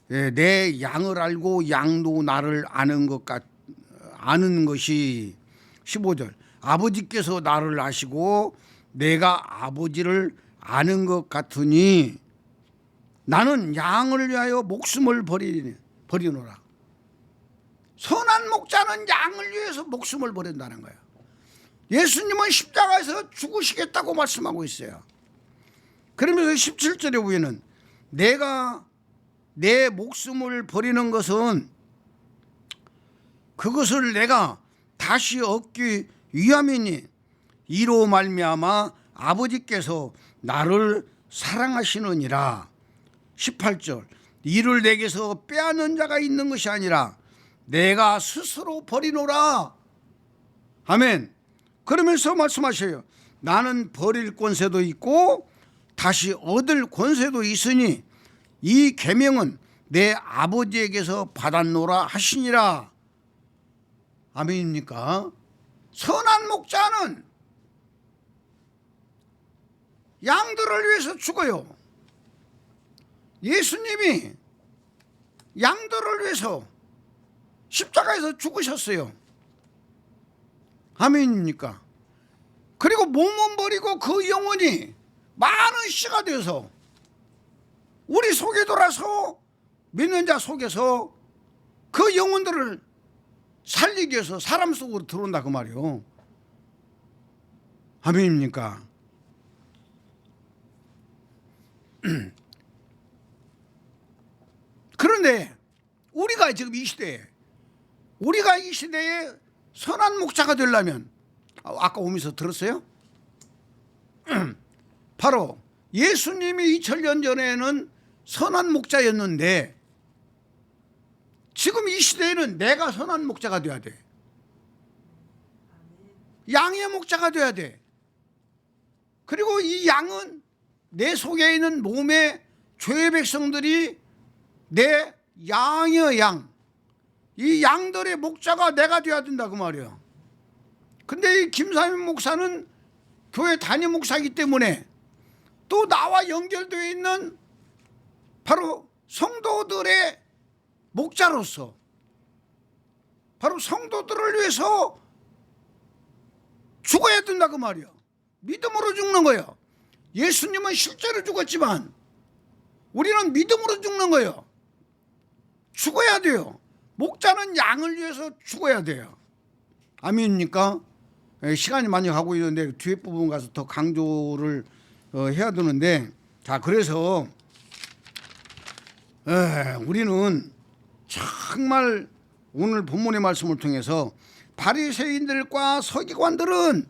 내 양을 알고 양도 나를 아는 것이 15절 아버지께서 나를 아시고 내가 아버지를 아는 것 같으니 나는 양을 위하여 목숨을 버리노라. 선한 목자는 양을 위해서 목숨을 버린다는 거예요. 예수님은 십자가에서 죽으시겠다고 말씀하고 있어요. 그러면서 17절에 보면은 내가 내 목숨을 버리는 것은 그것을 내가 다시 얻기 위함이니 이로 말미암아 아버지께서 나를 사랑하시느니라. 18절 이를 내게서 빼앗는 자가 있는 것이 아니라 내가 스스로 버리노라. 아멘. 그러면서 말씀하셔요. 나는 버릴 권세도 있고 다시 얻을 권세도 있으니 이 계명은 내 아버지에게서 받았노라 하시니라. 아멘입니까? 선한 목자는 양들을 위해서 죽어요. 예수님이 양들을 위해서 십자가에서 죽으셨어요. 아멘입니까? 그리고 몸은 버리고 그 영혼이 많은 씨가 되어서 우리 속에 돌아서 믿는 자 속에서 그 영혼들을 살리기 위해서 사람 속으로 들어온다 그 말이요. 아멘입니까? 그런데 우리가 지금 이 시대에 선한 목자가 되려면 아까 오면서 들었어요? 바로 예수님이 2000년 전에는 선한 목자였는데 지금 이 시대에는 내가 선한 목자가 돼야 돼. 양의 목자가 돼야 돼. 그리고 이 양은 내 속에 있는 몸의 죄의 백성들이 내 양의 양, 이 양들의 목자가 내가 돼야 된다 그 말이에요. 근데 이 김삼인 목사는 교회 단임 목사이기 때문에 또 나와 연결되어 있는 바로 성도들의 목자로서 바로 성도들을 위해서 죽어야 된다 그 말이에요. 믿음으로 죽는 거예요. 예수님은 실제로 죽었지만 우리는 믿음으로 죽는 거예요. 죽어야 돼요. 목자는 양을 위해서 죽어야 돼요. 아멘입니까? 시간이 많이 가고 있는데 뒤에 부분 가서 더 강조를 해야 되는데, 자 그래서 우리는 정말 오늘 본문의 말씀을 통해서 바리새인들과 서기관들은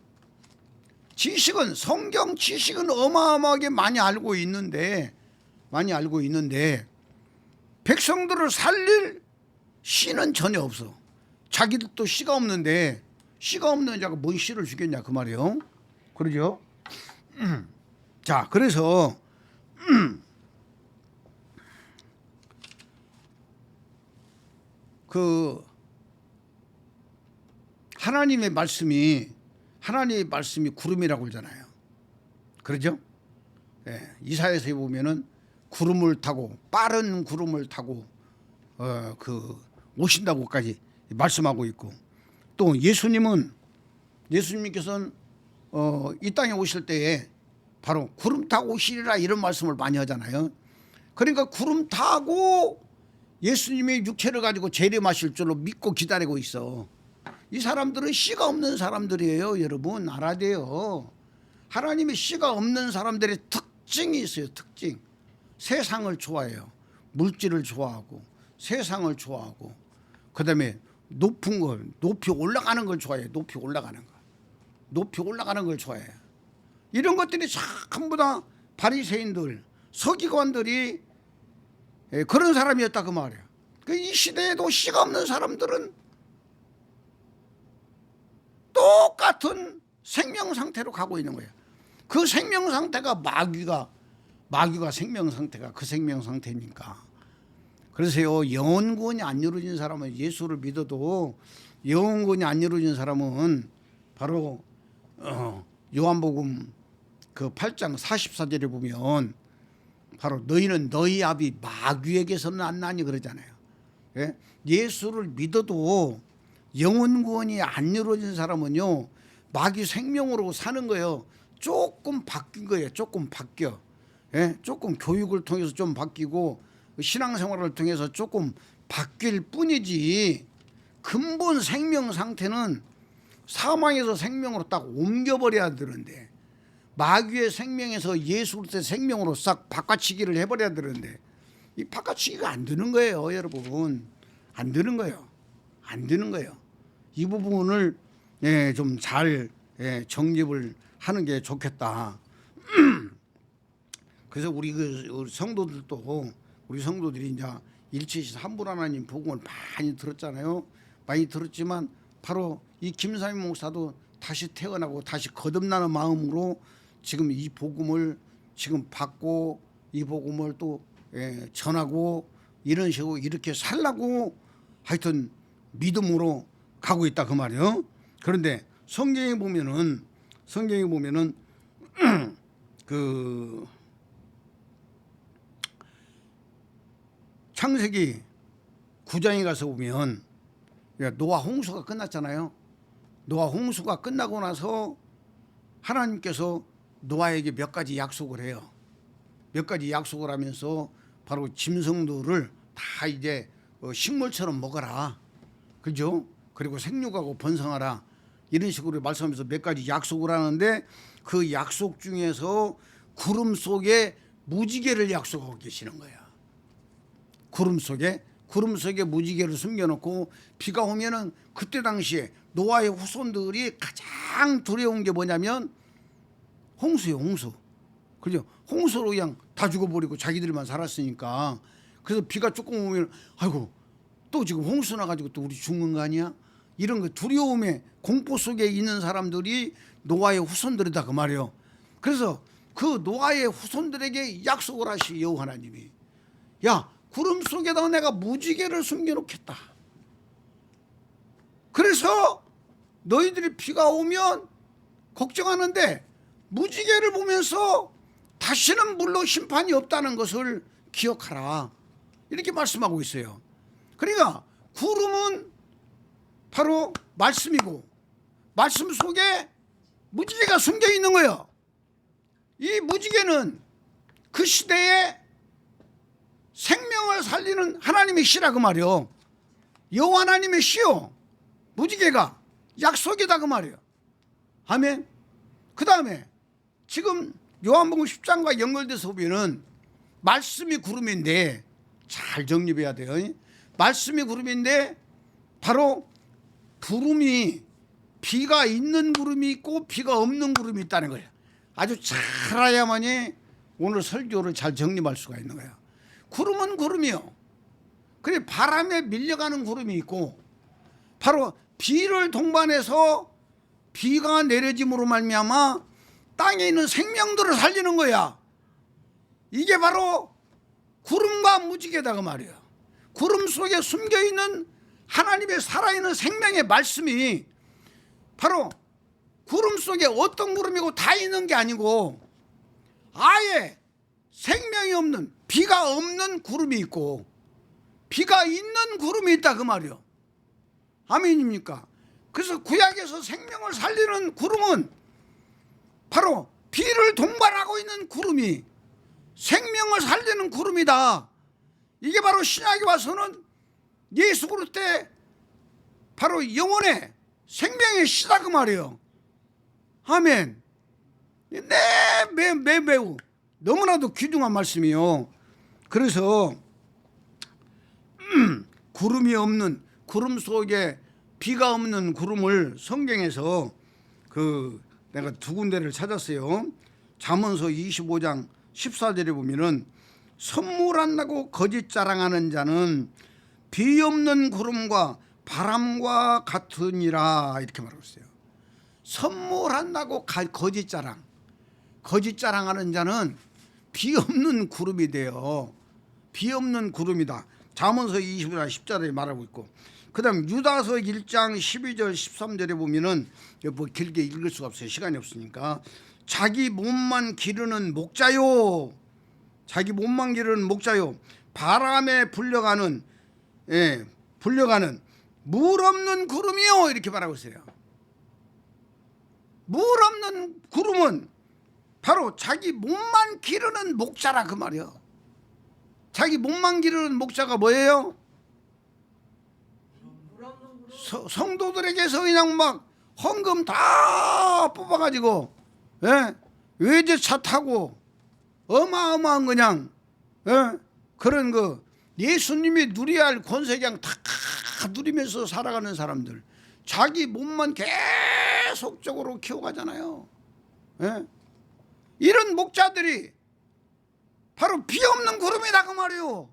성경 지식은 어마어마하게 많이 알고 있는데 백성들을 살릴 씨는 전혀 없어. 자기들도 씨가 없는데 씨가 없는 자가 뭔 씨를 주겠냐 그 말이에요. 그러죠? 자 그래서 그 하나님의 말씀이 구름이라고 그러잖아요. 그러죠? 이사야서에 보면은 구름을 타고 빠른 구름을 타고 오신다고까지 말씀하고 있고, 또 예수님은 예수님께서는 이 땅에 오실 때에 바로 구름 타고 오시리라 이런 말씀을 많이 하잖아요. 그러니까 구름 타고 예수님의 육체를 가지고 재림하실 줄로 믿고 기다리고 있어. 이 사람들은 씨가 없는 사람들이에요. 여러분 알아야 돼요. 하나님의 씨가 없는 사람들의 특징이 있어요. 특징. 세상을 좋아해요. 물질을 좋아하고 세상을 좋아하고 그다음에 높은 걸, 높이 올라가는 걸 좋아해요. 높이 올라가는 거. 높이 올라가는 걸 좋아해요. 이런 것들이 전부 다 바리새인들, 서기관들이 그런 사람이었다 그 말이에요. 이 시대에도 씨가 없는 사람들은 똑같은 생명 상태로 가고 있는 거예요. 그 생명 상태가 마귀가 생명 상태가 그 생명 상태니까. 그래서요, 영혼 구원이 안 이루어진 사람은, 예수를 믿어도 영혼 구원이 안 이루어진 사람은 바로 요한복음 그 8장 44절에 보면 바로 너희는 너희 아비 마귀에게서는 안 나니 그러잖아요. 예? 예수를 믿어도 영혼 구원이 안 이루어진 사람은요, 마귀 생명으로 사는 거예요. 조금 바뀐 거예요. 조금 바뀌어. 예? 조금 교육을 통해서 좀 바뀌고 신앙생활을 통해서 조금 바뀔 뿐이지 근본 생명 상태는 사망에서 생명으로 딱 옮겨버려야 되는데, 마귀의 생명에서 예수 그리스도의 생명으로 싹 바꿔치기를 해버려야 되는데 이 바꿔치기가 안 되는 거예요. 여러분 안 되는 거예요. 안 되는 거예요. 이 부분을 좀 잘 정립을 하는 게 좋겠다. 그래서 우리 성도들도, 우리 성도들이 이제 일체시 삼불 하나님 복음을 많이 들었잖아요. 많이 들었지만 바로 이 김삼희 목사도 다시 태어나고 다시 거듭나는 마음으로 지금 이 복음을 지금 받고 이 복음을 또 전하고 이런 식으로 이렇게 살라고 하여튼 믿음으로 가고 있다 그 말이에요. 그런데 성경에 보면은 그 창세기 9장에 가서 보면 노아 홍수가 끝났잖아요. 노아 홍수가 끝나고 나서 하나님께서 노아에게 몇 가지 약속을 해요. 몇 가지 약속을 하면서 바로 짐승들을 다 이제 식물처럼 먹어라. 그죠? 그리고 생육하고 번성하라. 이런 식으로 말씀하면서 몇 가지 약속을 하는데 그 약속 중에서 구름 속에 무지개를 약속하고 계시는 거야. 구름 속에 무지개를 숨겨놓고 비가 오면은 그때 당시에 노아의 후손들이 가장 두려운 게 뭐냐면 홍수예요. 홍수. 그죠? 홍수로 그냥 다 죽어버리고 자기들만 살았으니까. 그래서 비가 조금 오면 아이고 또 지금 홍수 나가지고 또 우리 죽는 거 아니야? 이런 거 두려움에 공포 속에 있는 사람들이 노아의 후손들이다 그 말이에요. 그래서 그 노아의 후손들에게 약속을 하시 여호와 하나님이, 야 구름 속에다 내가 무지개를 숨겨놓겠다. 그래서 너희들이 비가 오면 걱정하는데 무지개를 보면서 다시는 물로 심판이 없다는 것을 기억하라. 이렇게 말씀하고 있어요. 그러니까 구름은 바로 말씀이고 말씀 속에 무지개가 숨겨 있는 거예요. 이 무지개는 그 시대에 생명을 살리는 하나님의 씨라 그 말이요. 여호와 하나님의 씨요. 무지개가 약속이다 그 말이에요. 아멘. 그 다음에 지금 요한복음 10장과 연결돼서 보면은 말씀이 구름인데, 잘 정립해야 돼요. 말씀이 구름인데 바로 구름이 비가 있는 구름이 있고 비가 없는 구름이 있다는 거예요. 아주 잘 알아야만이 오늘 설교를 잘 정립할 수가 있는 거예요. 구름은 구름이요. 그래 바람에 밀려가는 구름이 있고 바로 비를 동반해서 비가 내려짐으로 말미암아 땅에 있는 생명들을 살리는 거야. 이게 바로 구름과 무지개다 그 말이에요. 구름 속에 숨겨있는 하나님의 살아있는 생명의 말씀이 바로 구름 속에 어떤 구름이고 다 있는 게 아니고 아예 생명이 없는, 비가 없는 구름이 있고 비가 있는 구름이 있다 그 말이에요. 아멘입니까? 그래서 구약에서 생명을 살리는 구름은 바로 비를 동반하고 있는 구름이 생명을 살리는 구름이다. 이게 바로 신약에 와서는 예수 그리스도 때 바로 영혼의 생명의 씨다 그 말이에요. 아멘. 매우 너무나도 귀중한 말씀이요. 그래서 구름이 없는, 구름 속에 비가 없는 구름을 성경에서 내가 두 군데를 찾았어요. 잠언서 25장 14절에 보면은 선물 안 나고 거짓 자랑하는 자는 비 없는 구름과 바람과 같으니라 이렇게 말하고 있어요. 선물 안 나고 거짓 자랑하는 자는 비 없는 구름이 돼요. 비 없는 구름이다. 잠언서 25장 10절에 말하고 있고, 그 다음 유다서 1장 12절 13절에 보면은 뭐 길게 읽을 수가 없어요. 시간이 없으니까. 자기 몸만 기르는 목자요, 자기 몸만 기르는 목자요, 바람에 불려가는 물 없는 구름이요 이렇게 말하고 있어요. 물 없는 구름은 바로 자기 몸만 기르는 목자라 그 말이요. 자기 몸만 기르는 목자가 뭐예요? 성도들에게서 그냥 막 헌금 다 뽑아가지고 외제차 타고 어마어마한 그냥 그런 예수님이 누려야 할 권세 그냥 다 누리면서 살아가는 사람들, 자기 몸만 계속적으로 키워가잖아요. 이런 목자들이 바로 비 없는 구름이다 그 말이에요.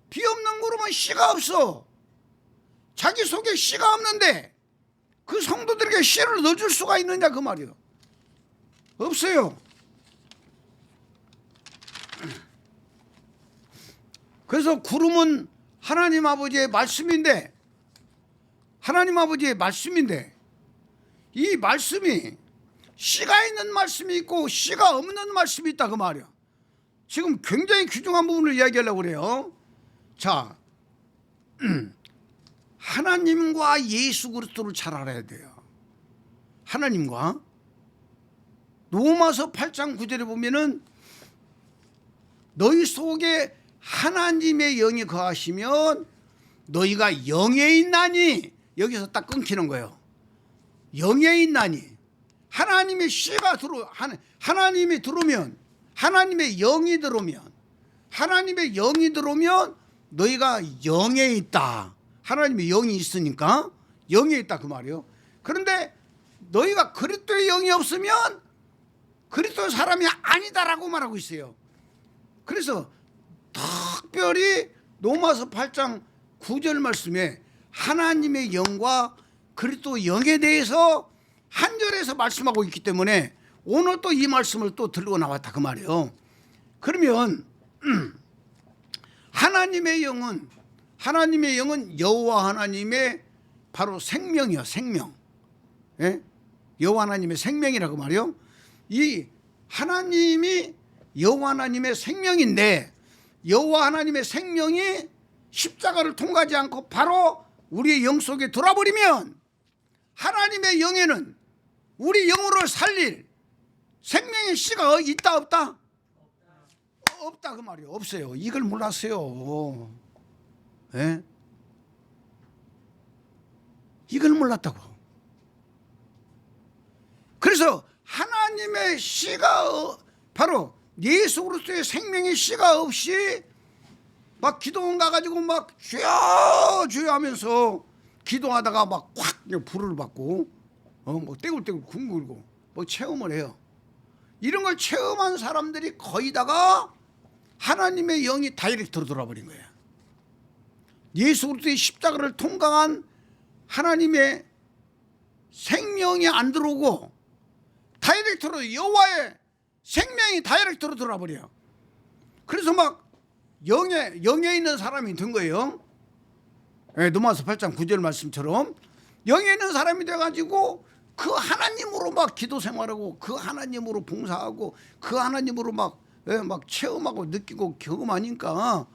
비 없는 구름은 씨가 없어. 자기 속에 씨가 없는데 그 성도들에게 씨를 넣어줄 수가 있느냐 그 말이에요. 없어요. 그래서 구름은 하나님 아버지의 말씀인데, 이 말씀이 씨가 있는 말씀이 있고 씨가 없는 말씀이 있다 그 말이야. 지금 굉장히 귀중한 부분을 이야기하려고 그래요. 자, 하나님과 예수 그리스도를 잘 알아야 돼요. 하나님과 로마서 8장 9절에 보면은 너희 속에 하나님의 영이 거하시면 너희가 영에 있나니, 여기서 딱 끊기는 거예요. 영에 있나니, 하나님의 씨가 하나님이 들어오면, 하나님의 영이 들어오면 너희가 영에 있다. 하나님의 영이 있으니까 영에 있다 그 말이에요. 그런데 너희가 그리스도의 영이 없으면 그리스도의 사람이 아니다라고 말하고 있어요. 그래서 특별히 로마서 8장 9절 말씀에 하나님의 영과 그리스도 영에 대해서 한 절에서 말씀하고 있기 때문에 오늘 또 이 말씀을 또 들고 나왔다 그 말이에요. 그러면 하나님의 영은 여호와 하나님의 바로 생명이요, 생명. 여호와 하나님의 생명이라고 말이요. 이 하나님이 여호와 하나님의 생명인데, 여호와 하나님의 생명이 십자가를 통과하지 않고 바로 우리의 영 속에 들어버리면 하나님의 영에는 우리 영혼을 살릴 생명의 씨가 있다 없다? 없다 그 말이에요. 없어요. 이걸 몰랐어요. 이걸 몰랐다고. 그래서 하나님의 씨가 바로 예수 그리스도의 생명의 씨가 없이 막 기도원 가가지고 막 주여 주여 하면서 기도하다가 막 확 불을 받고 뭐 떼굴떼굴 굶고 뭐 체험을 해요. 이런 걸 체험한 사람들이 거의 다가 하나님의 영이 다이렉트로 돌아버린 거예요. 예수 그리스도의 십자가를 통과한 하나님의 생명이 안 들어오고 다이렉트로 여호와의 생명이 다이렉트로 들어와버려요. 그래서 막 영에 있는 사람이 된 거예요. 로마서 8장 9절 말씀처럼 영에 있는 사람이 돼가지고 그 하나님으로 막 기도 생활하고 그 하나님으로 봉사하고 그 하나님으로 막 체험하고 느끼고 경험하니까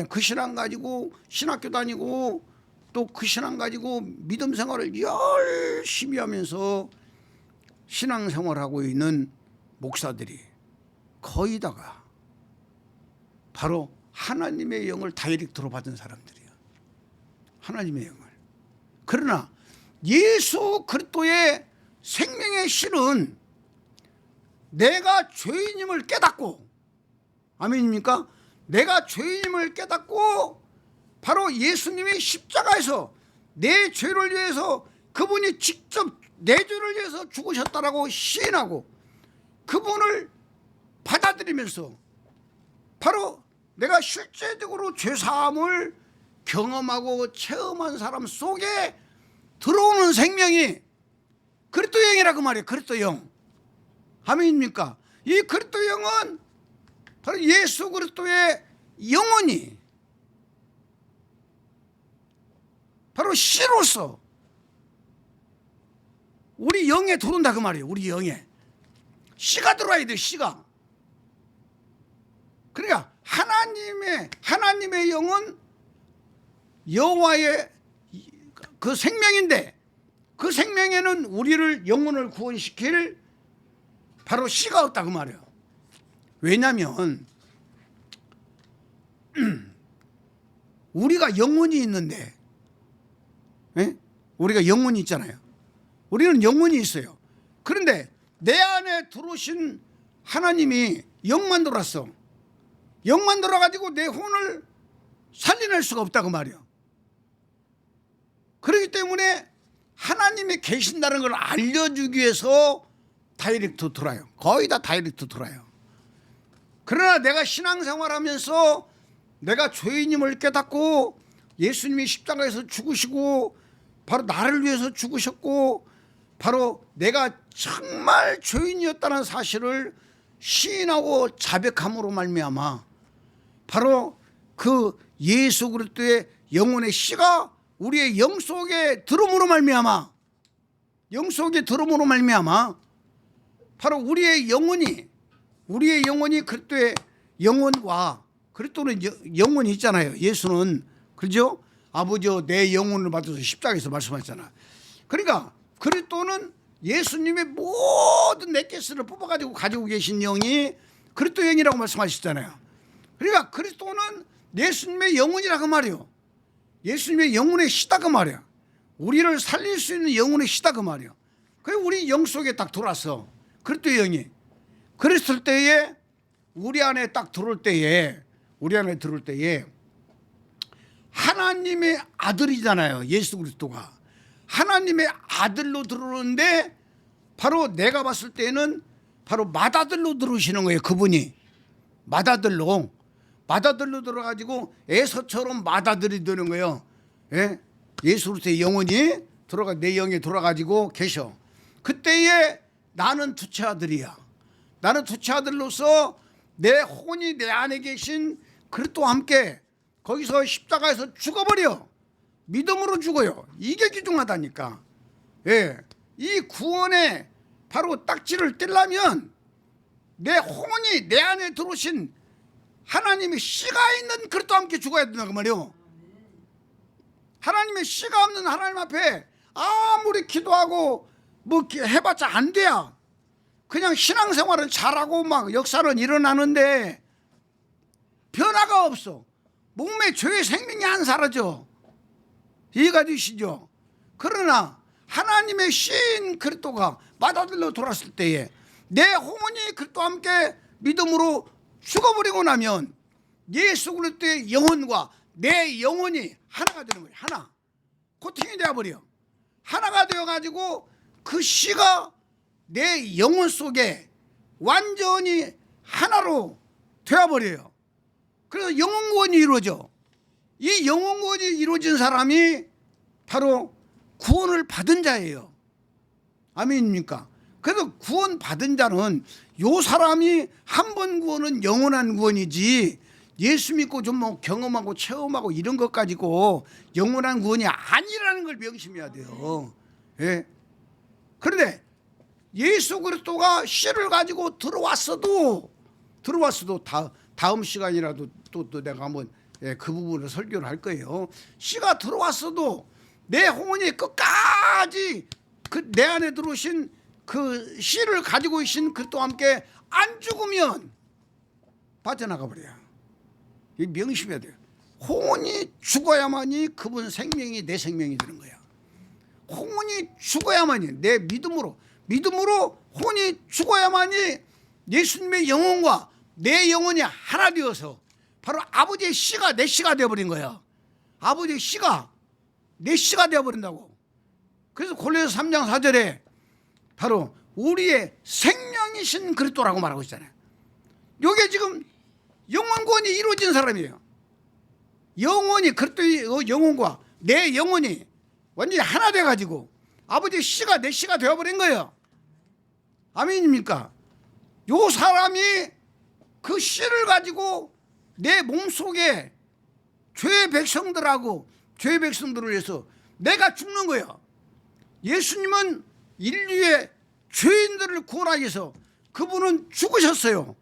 그 신앙 가지고 신학교 다니고 또 그 신앙 가지고 믿음 생활을 열심히 하면서 신앙생활하고 있는 목사들이 거의 다가 바로 하나님의 영을 다이렉트로 받은 사람들이에요. 하나님의 영을. 그러나 예수 그리스도의 생명의 실은 내가 죄인임을 깨닫고, 아멘입니까? 내가 죄인임을 깨닫고 바로 예수님이 십자가에서 내 죄를 위해서 그분이 직접 내 죄를 위해서 죽으셨다라고 시인하고 그분을 받아들이면서 바로 내가 실제적으로 죄사함을 경험하고 체험한 사람 속에 들어오는 생명이 그리스도 영이라고 말이에요. 그리스도 영. 아멘입니까? 이 그리스도 영은 바로 예수 그리스도의 영혼이 바로 씨로서 우리 영에 들어온다 그 말이에요. 우리 영에 씨가 들어와야 돼요. 씨가. 그러니까 하나님의 영은 여호와의 그 생명인데 그 생명에는 우리를 영혼을 구원시킬 바로 씨가 없다 그 말이에요. 왜냐하면 우리가 영혼이 있는데, 예? 우리가 영혼이 있잖아요. 우리는 영혼이 있어요. 그런데 내 안에 들어오신 하나님이 영만 들어왔어. 영만 들어가지고 내 혼을 살려낼 수가 없다고 말이에요. 그렇기 때문에 하나님이 계신다는 걸 알려주기 위해서 다이렉트 들어와요. 거의 다 다이렉트 들어와요. 그러나 내가 신앙생활하면서 내가 죄인임을 깨닫고 예수님이 십자가에서 죽으시고 바로 나를 위해서 죽으셨고 바로 내가 정말 죄인이었다는 사실을 시인하고 자백함으로 말미암아 바로 그 예수 그리스도의 영혼의 씨가 우리의 영 속에 들어옴으로 말미암아 바로 우리의 영혼이 그리스도의 영혼과 그리스도는 영혼이 있잖아요. 예수는 그렇죠? 아버지여 내 영혼을 받아서 십자가에서 말씀하셨잖아. 그러니까 그리스도는 예수님의 모든 넷게스를 뽑아가지고 가지고 계신 영이 그리스도 영이라고 말씀하셨잖아요. 그러니까 그리스도는 예수님의 영혼이라고 말이요. 예수님의 영혼의 씨다 그 말이야. 우리를 살릴 수 있는 영혼의 씨다 그 말이야. 그래서 우리 영 속에 딱 들어왔어. 그리스도 영이. 그랬을 때에 우리 안에 딱 들어올 때에 하나님의 아들이잖아요. 예수 그리스도가 하나님의 아들로 들어오는데 바로 내가 봤을 때는 바로 맏아들로 들어오시는 거예요. 그분이 맏아들로 들어가지고 에서처럼 맏아들이 되는 거예요. 예? 예수 그리스도의 영혼이 들어가 내 영에 들어가지고 계셔. 그때에 나는 두째 아들이야. 나는 두째 아들로서 내 혼이 내 안에 계신 그리스도와 함께 거기서 십자가에서 죽어버려. 믿음으로 죽어요. 이게 귀중하다니까. 예. 이 구원의 바로 딱지를 떼려면 내 혼이 내 안에 들어오신 하나님의 씨가 있는 그리스도와 함께 죽어야 된다고 말이에요. 하나님의 씨가 없는 하나님 앞에 아무리 기도하고 뭐 해봤자 안 돼야. 그냥 신앙생활은 잘하고 막 역사는 일어나는데 변화가 없어. 몸에 죄의 생명이 안 사라져. 이해가 되시죠? 그러나 하나님의 신 그리스도가 맏아들로 돌아왔을 때에 내 혼이 그리스도와 함께 믿음으로 죽어버리고 나면 예수 그리스도의 영혼과 내 영혼이 하나가 되는 거예요. 하나. 코팅이 되어버려. 하나가 되어가지고 그 씨가 내 영혼 속에 완전히 하나로 되어버려요. 그래서 영혼구원이 이루어져. 이 영혼구원이 이루어진 사람이 바로 구원을 받은 자예요. 아멘입니까? 그래서 구원 받은 자는 요 사람이 한 번 구원은 영원한 구원이지 예수 믿고 좀 뭐 경험하고 체험하고 이런 것 가지고 영원한 구원이 아니라는 걸 명심해야 돼요. 예. 그런데 예수 그리스도가 씨를 가지고 들어왔어도 다음 시간이라도 또 내가 한번 그 부분을 설교를 할 거예요. 씨가 들어왔어도 내 홍원이 끝까지 그 내 안에 들어오신 그 씨를 가지고 계신 그리스도와 함께 안 죽으면 빠져나가 버려요. 이 명심해야 돼요. 홍원이 죽어야만이 그분 생명이 내 생명이 되는 거야. 홍원이 죽어야만이 내 믿음으로 혼이 죽어야만이 예수님의 영혼과 내 영혼이 하나 되어서 바로 아버지의 씨가 내 씨가 되어버린 거야. 아버지의 씨가 내 씨가 되어버린다고. 그래서 골로새 3장 4절에 바로 우리의 생명이신 그리스도라고 말하고 있잖아요. 이게 지금 영혼권이 이루어진 사람이에요. 영혼이 그리스도의 영혼과 내 영혼이 완전히 하나 돼가지고 아버지의 씨가 내 씨가 되어버린 거예요. 아멘입니까? 요 사람이 그 씨를 가지고 내 몸속에 죄의 백성들하고 죄의 백성들을 위해서 내가 죽는 거예요. 예수님은 인류의 죄인들을 구원하기 위해서 그분은 죽으셨어요.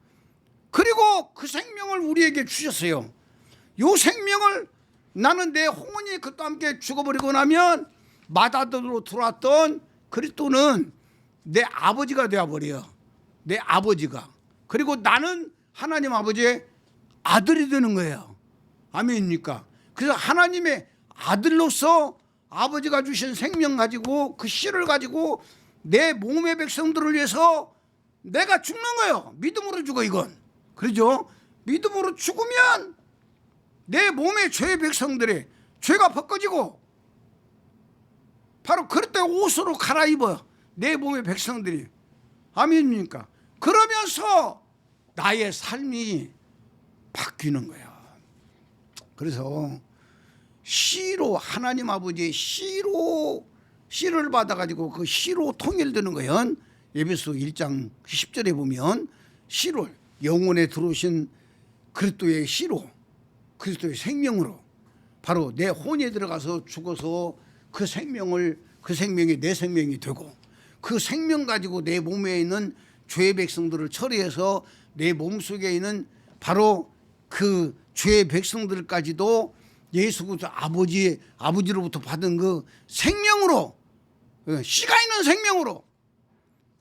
그리고 그 생명을 우리에게 주셨어요. 요 생명을 나는 내 홍원이 그것과 함께 죽어버리고 나면 마다도로 들어왔던 그리스도는 내 아버지가 되어버려. 내 아버지가. 그리고 나는 하나님 아버지의 아들이 되는 거예요. 아멘입니까? 그래서 하나님의 아들로서 아버지가 주신 생명 가지고 그 씨를 가지고 내 몸의 백성들을 위해서 내가 죽는 거예요. 믿음으로 죽어 이건. 그러죠? 믿음으로 죽으면 내 몸의 죄의 백성들의 죄가 벗겨지고 바로 그럴 때 옷으로 갈아입어요. 내 몸의 백성들이. 아멘입니까? 그러면서 나의 삶이 바뀌는 거예요. 그래서 씨로 하나님 아버지의 씨를 받아가지고 그 씨로 통일되는 거예요. 에베소 1장 10절에 보면 씨로 영혼에 들어오신 그리스도의 씨로 그리스도의 생명으로 바로 내 혼에 들어가서 죽어서 그 생명이 내 생명이 되고 그 생명 가지고 내 몸에 있는 죄의 백성들을 처리해서 내 몸속에 있는 바로 그 죄의 백성들까지도 예수 그리스도 아버지로부터 받은 그 생명으로 씨가 있는 생명으로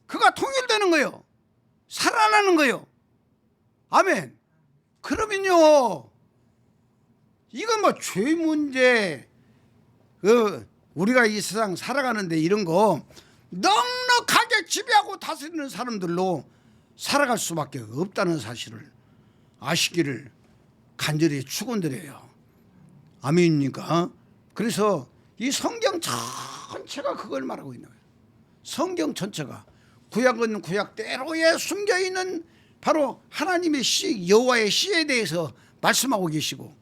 그가 통일되는 거예요. 살아나는 거예요. 아멘. 그러면요 이건 뭐 죄 문제 우리가 이 세상 살아가는데 이런 거 넉넉하게 지배하고 다스리는 사람들로 살아갈 수밖에 없다는 사실을 아시기를 간절히 축원드려요. 아멘입니까? 그래서 이 성경 전체가 그걸 말하고 있는 거예요. 성경 전체가 구약은 구약대로에 숨겨있는 바로 하나님의 씨 여호와의 씨에 대해서 말씀하고 계시고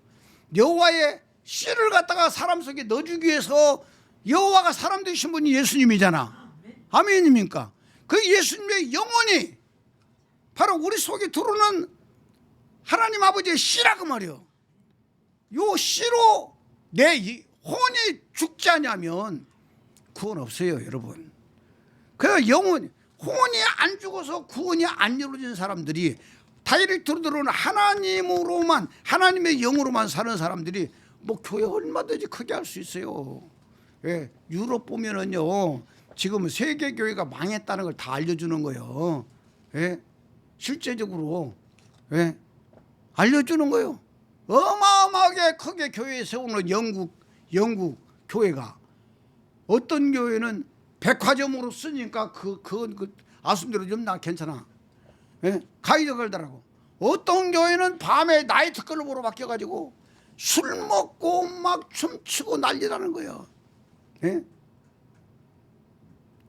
여호와의 씨를 갖다가 사람 속에 넣어주기 위해서 여호와가 사람 되신 분이 예수님이잖아. 아멘입니까? 그 예수님의 영혼이 바로 우리 속에 들어오는 하나님 아버지의 씨라고 말이요. 요 씨로 내 혼이 죽지 않으면 구원 없어요, 여러분. 그래서 혼이 안 죽어서 구원이 안 이루어진 사람들이 다이렉트로 들어오는 하나님으로만 하나님의 영으로만 사는 사람들이 뭐 교회 얼마든지 크게 할 수 있어요. 예, 유럽 보면은요 지금 세계 교회가 망했다는 걸 다 알려주는 거예요. 예, 실제적으로 예, 알려주는 거예요. 어마어마하게 크게 교회에 세우는 영국 교회가 어떤 교회는 백화점으로 쓰니까 그 아숨대로 좀 나 괜찮아. 예? 가이드 걸더라고. 어떤 교회는 밤에 나이트클럽으로 바뀌어가지고 술 먹고 막 춤추고 난리라는 거예요. 예?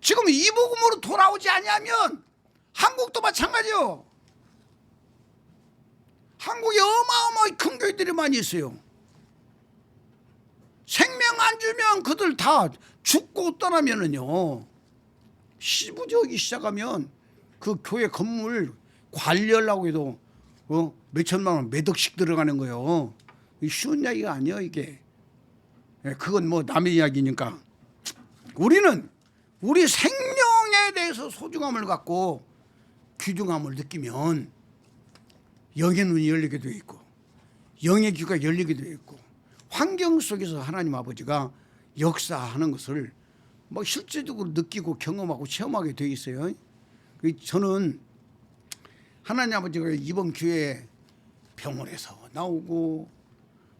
지금 이 복음으로 돌아오지 않으면 한국도 마찬가지요. 한국에 어마어마하게 큰 교회들이 많이 있어요. 생명 안 주면 그들 다 죽고 떠나면은요 시부지하기 시작하면 그 교회 건물 관리하려고 해도 몇천만 원 몇 억씩 들어가는 거예요. 쉬운 이야기가 아니에요 이게. 그건 뭐 남의 이야기니까 우리는 우리 생명에 대해서 소중함을 갖고 귀중함을 느끼면 영의 눈이 열리게 돼 있고 영의 귀가 열리게 되어 있고 환경 속에서 하나님 아버지가 역사하는 것을 뭐 실제적으로 느끼고 경험하고 체험하게 되어 있어요. 저는 하나님 아버지가 이번 기회에 병원에서 나오고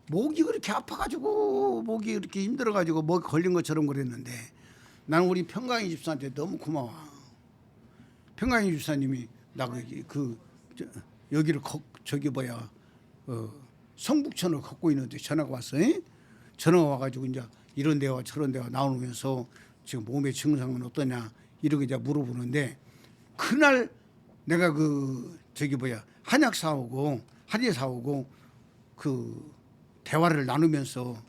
목이 그렇게 아파가지고 목이 그렇게 힘들어가지고 뭐 걸린 것처럼 그랬는데 나는 우리 평강희 집사한테 너무 고마워. 평강희 집사님이 나 여기를 저기 뭐야 성북천을 걷고 있는데 전화가 왔어요. 전화가 와가지고 이제 이런 데와 저런 데와 나오면서 지금 몸의 증상은 어떠냐 이렇게 이제 물어보는데 그날 내가 저기 뭐야 한약 사오고 한의 사오고 그 대화를 나누면서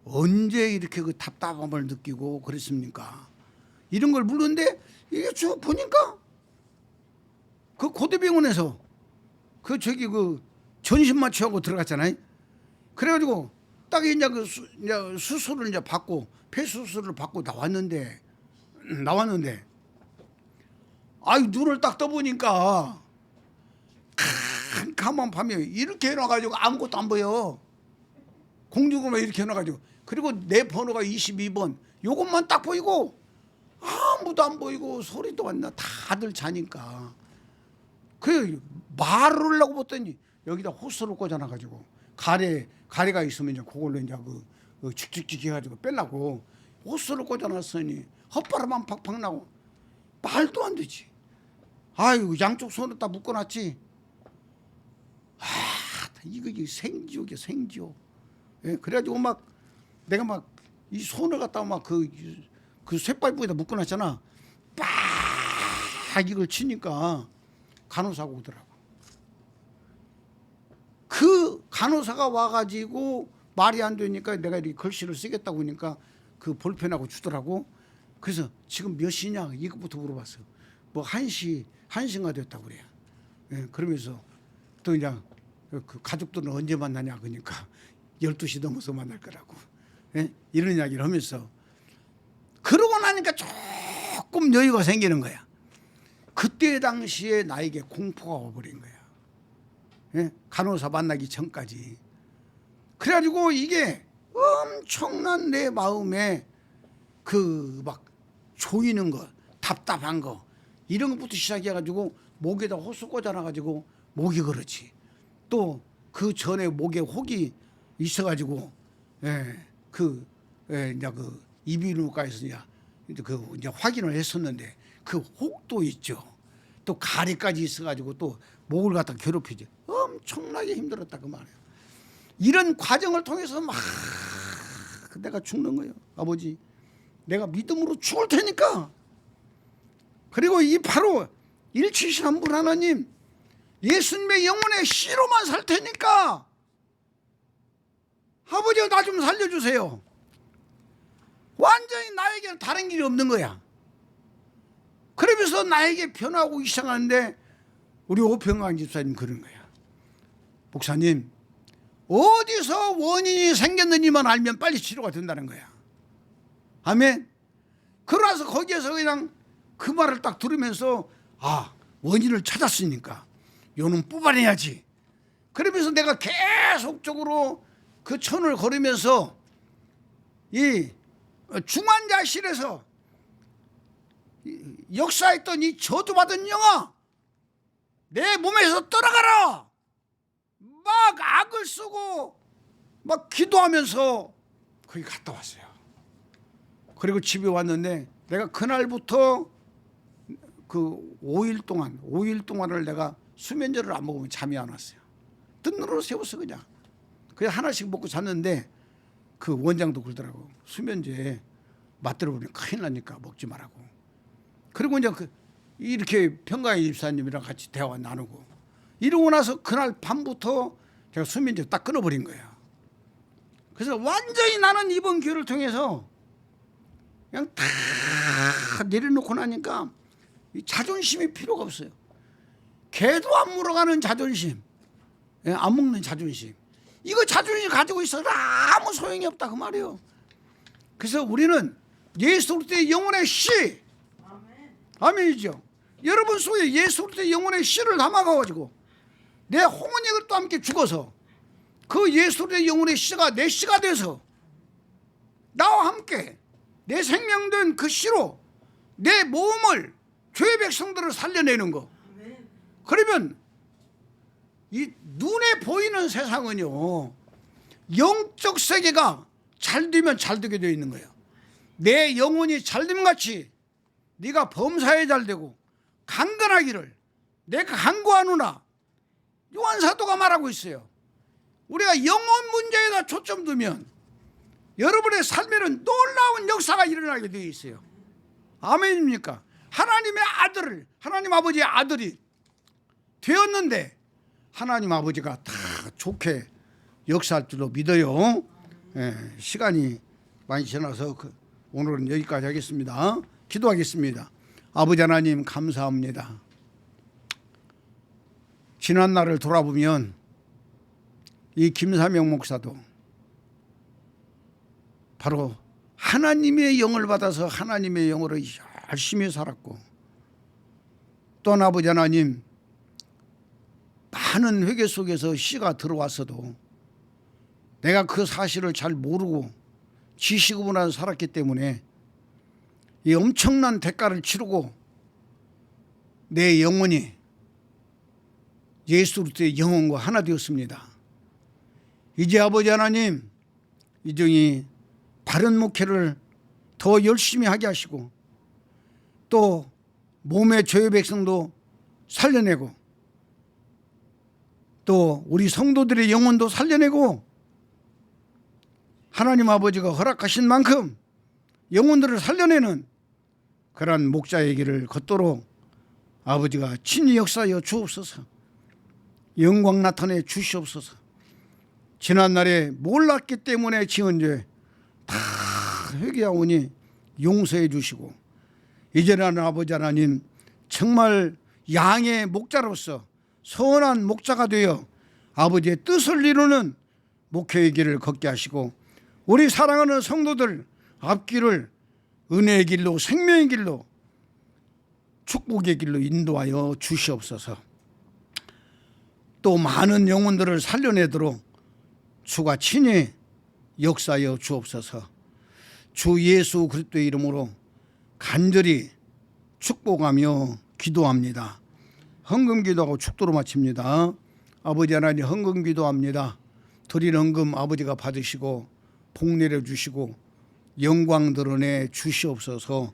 언제 이렇게 그 답답함을 느끼고 그랬습니까? 이런 걸 물었는데 이게 저 보니까 그 고대병원에서 저기 전신 마취하고 들어갔잖아요. 그래가지고 딱 이제 이제 수술을 이제 받고 폐 수술을 받고 나왔는데 아유 눈을 딱 떠보니까 캄캄한 밤에 이렇게 해놔가지고 아무것도 안 보여. 공중으로만 이렇게 해놔가지고 그리고 내 번호가 22번 요것만 딱 보이고 아무도 안 보이고 소리도 안 나. 다들 자니까 그 말을 하려고 봤더니 여기다 호스를 꽂아놔가지고 가래가 있으면 이제 그걸로 이제 칙칙칙 해가지고 빼려고 호스를 꽂아놨으니 헛바람만 팍팍 나고 말도 안 되지. 아유 양쪽 손을 다 묶어놨지. 이거 생지옥이야 생지옥. 예, 그래가지고 막 내가 막 이 손을 갖다가 막 그 쇠파이프에다 묶어놨잖아. 빡 이걸 치니까 간호사가 오더라고. 그 간호사가 와가지고 말이 안 되니까 내가 이렇게 글씨를 쓰겠다고 하니까 그 볼펜하고 주더라고. 그래서 지금 몇 시냐 이것부터 물어봤어. 뭐 1시가 됐다고 그래요. 예, 그러면서 또 이제 그 가족들은 언제 만나냐 그러니까 12시 넘어서 만날 거라고. 예? 이런 이야기를 하면서 그러고 나니까 조금 여유가 생기는 거야. 그때 당시에 나에게 공포가 와버린 거야. 예? 간호사 만나기 전까지. 그래가지고 이게 엄청난 내 마음에 막 조이는 거, 답답한 거 이런 것부터 시작해가지고 목에다 호수 꽂아놔가지고 목이 그렇지. 또 그 전에 목에 혹이 있어가지고 이제 이비인후과에서 이제 확인을 했었는데 그 혹도 있죠. 또 가래까지 있어가지고 또 목을 갖다 괴롭히지. 엄청나게 힘들었다 그 말이에요. 이런 과정을 통해서 막 내가 죽는 거예요. 아버지, 내가 믿음으로 죽을 테니까. 그리고 이 바로 일치시한 분 하나님, 예수님의 영혼의 씨로만 살 테니까 아버지 나 좀 살려주세요. 완전히 나에게는 다른 길이 없는 거야. 그러면서 나에게 변하고 시작하는데 우리 오평강 집사님 그런 거야. 목사님, 어디서 원인이 생겼는지만 알면 빨리 치료가 된다는 거야. 아멘. 그러나서 거기에서 그냥 그 말을 딱 들으면서 원인을 찾았으니까 요는 뽑아내야지. 그러면서 내가 계속적으로 그 천을 걸으면서 이 중환자실에서 역사했던 이 저주받은 영아 내 몸에서 떠나가라 막 악을 쓰고 막 기도하면서 거기 갔다 왔어요. 그리고 집에 왔는데 내가 그날부터 그 5일 동안을 내가 수면제를 안 먹으면 잠이 안 왔어요. 뜬으로 세웠어 그냥. 그냥 하나씩 먹고 잤는데 그 원장도 그러더라고. 수면제 맛들어보면 큰일 나니까 먹지 말라고. 그리고 이제 이렇게 평강희 집사님이랑 같이 대화 나누고 이러고 나서 그날 밤부터 제가 수면제 딱 끊어버린 거야. 그래서 완전히 나는 이번 기회를 통해서 그냥 다 내려놓고 나니까 자존심이 필요가 없어요. 개도 안 물어가는 자존심, 안 먹는 자존심. 이거 자존심 가지고 있어도 아무 소용이 없다 그 말이에요. 그래서 우리는 예수 그리스도의 영혼의 씨, 아멘이죠. 여러분 속에 예수 그리스도의 영혼의 씨를 담아가지고 내 홍은이 그리스도 함께 죽어서 그 예수의 영혼의 씨가 내 씨가 돼서 나와 함께 내 생명된 그 씨로 내 몸을 죄의 백성들을 살려내는 거. 그러면 이 눈에 보이는 세상은요, 영적 세계가 잘 되면 잘 되게 되어 있는 거예요. 내 영혼이 잘 되면 같이 네가 범사에 잘 되고 강건하기를 내가 간구하노라. 요한 사도가 말하고 있어요. 우리가 영혼 문제에다 초점 두면 여러분의 삶에는 놀라운 역사가 일어나게 되어 있어요. 아멘입니까? 하나님의 아들을, 하나님 아버지의 아들이 되었는데 하나님 아버지가 다 좋게 역사할 줄로 믿어요. 시간이 많이 지나서 오늘은 여기까지 하겠습니다. 기도하겠습니다. 아버지 하나님 감사합니다. 지난 날을 돌아보면 이 김사명 목사도 바로 하나님의 영을 받아서 하나님의 영으로 열심히 살았고, 또 아버지 하나님 많은 회개 속에서 씨가 들어왔어도 내가 그 사실을 잘 모르고 지식구분하게 살았기 때문에 이 엄청난 대가를 치르고 내 영혼이 예수 그리스도의 영혼과 하나 되었습니다. 이제 아버지 하나님 이정이 바른 목회를 더 열심히 하게 하시고 또 몸의 죄의 백성도 살려내고 또 우리 성도들의 영혼도 살려내고 하나님 아버지가 허락하신 만큼 영혼들을 살려내는 그러한 목자의 길을 걷도록 아버지가 친히 역사하여 주옵소서. 영광 나타내 주시옵소서. 지난날에 몰랐기 때문에 지은 죄 다 회개하오니 용서해 주시고 이제는 아버지 하나님 정말 양의 목자로서 선한 목자가 되어 아버지의 뜻을 이루는 목회의 길을 걷게 하시고 우리 사랑하는 성도들 앞길을 은혜의 길로 생명의 길로 축복의 길로 인도하여 주시옵소서. 또 많은 영혼들을 살려내도록 주가 친히 역사하여 주옵소서. 주 예수 그리스도의 이름으로 간절히 축복하며 기도합니다. 헌금 기도하고 축도로 마칩니다. 아버지 하나님 헌금 기도합니다. 드린 헌금 아버지가 받으시고 복 내려주시고 영광 드러내 주시옵소서.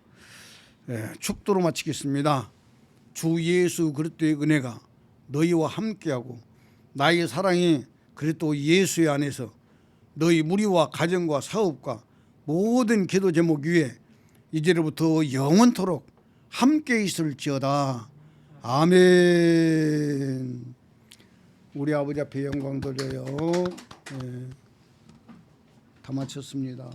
축도로 마치겠습니다. 주 예수 그리스도의 은혜가 너희와 함께하고 나의 사랑이 그리스도 예수의 안에서 너희 무리와 가정과 사업과 모든 기도 제목 위에 이제로부터 영원토록 함께 있을지어다. 아멘. 우리 아버지 앞에 영광 돌려요. 다 마쳤습니다.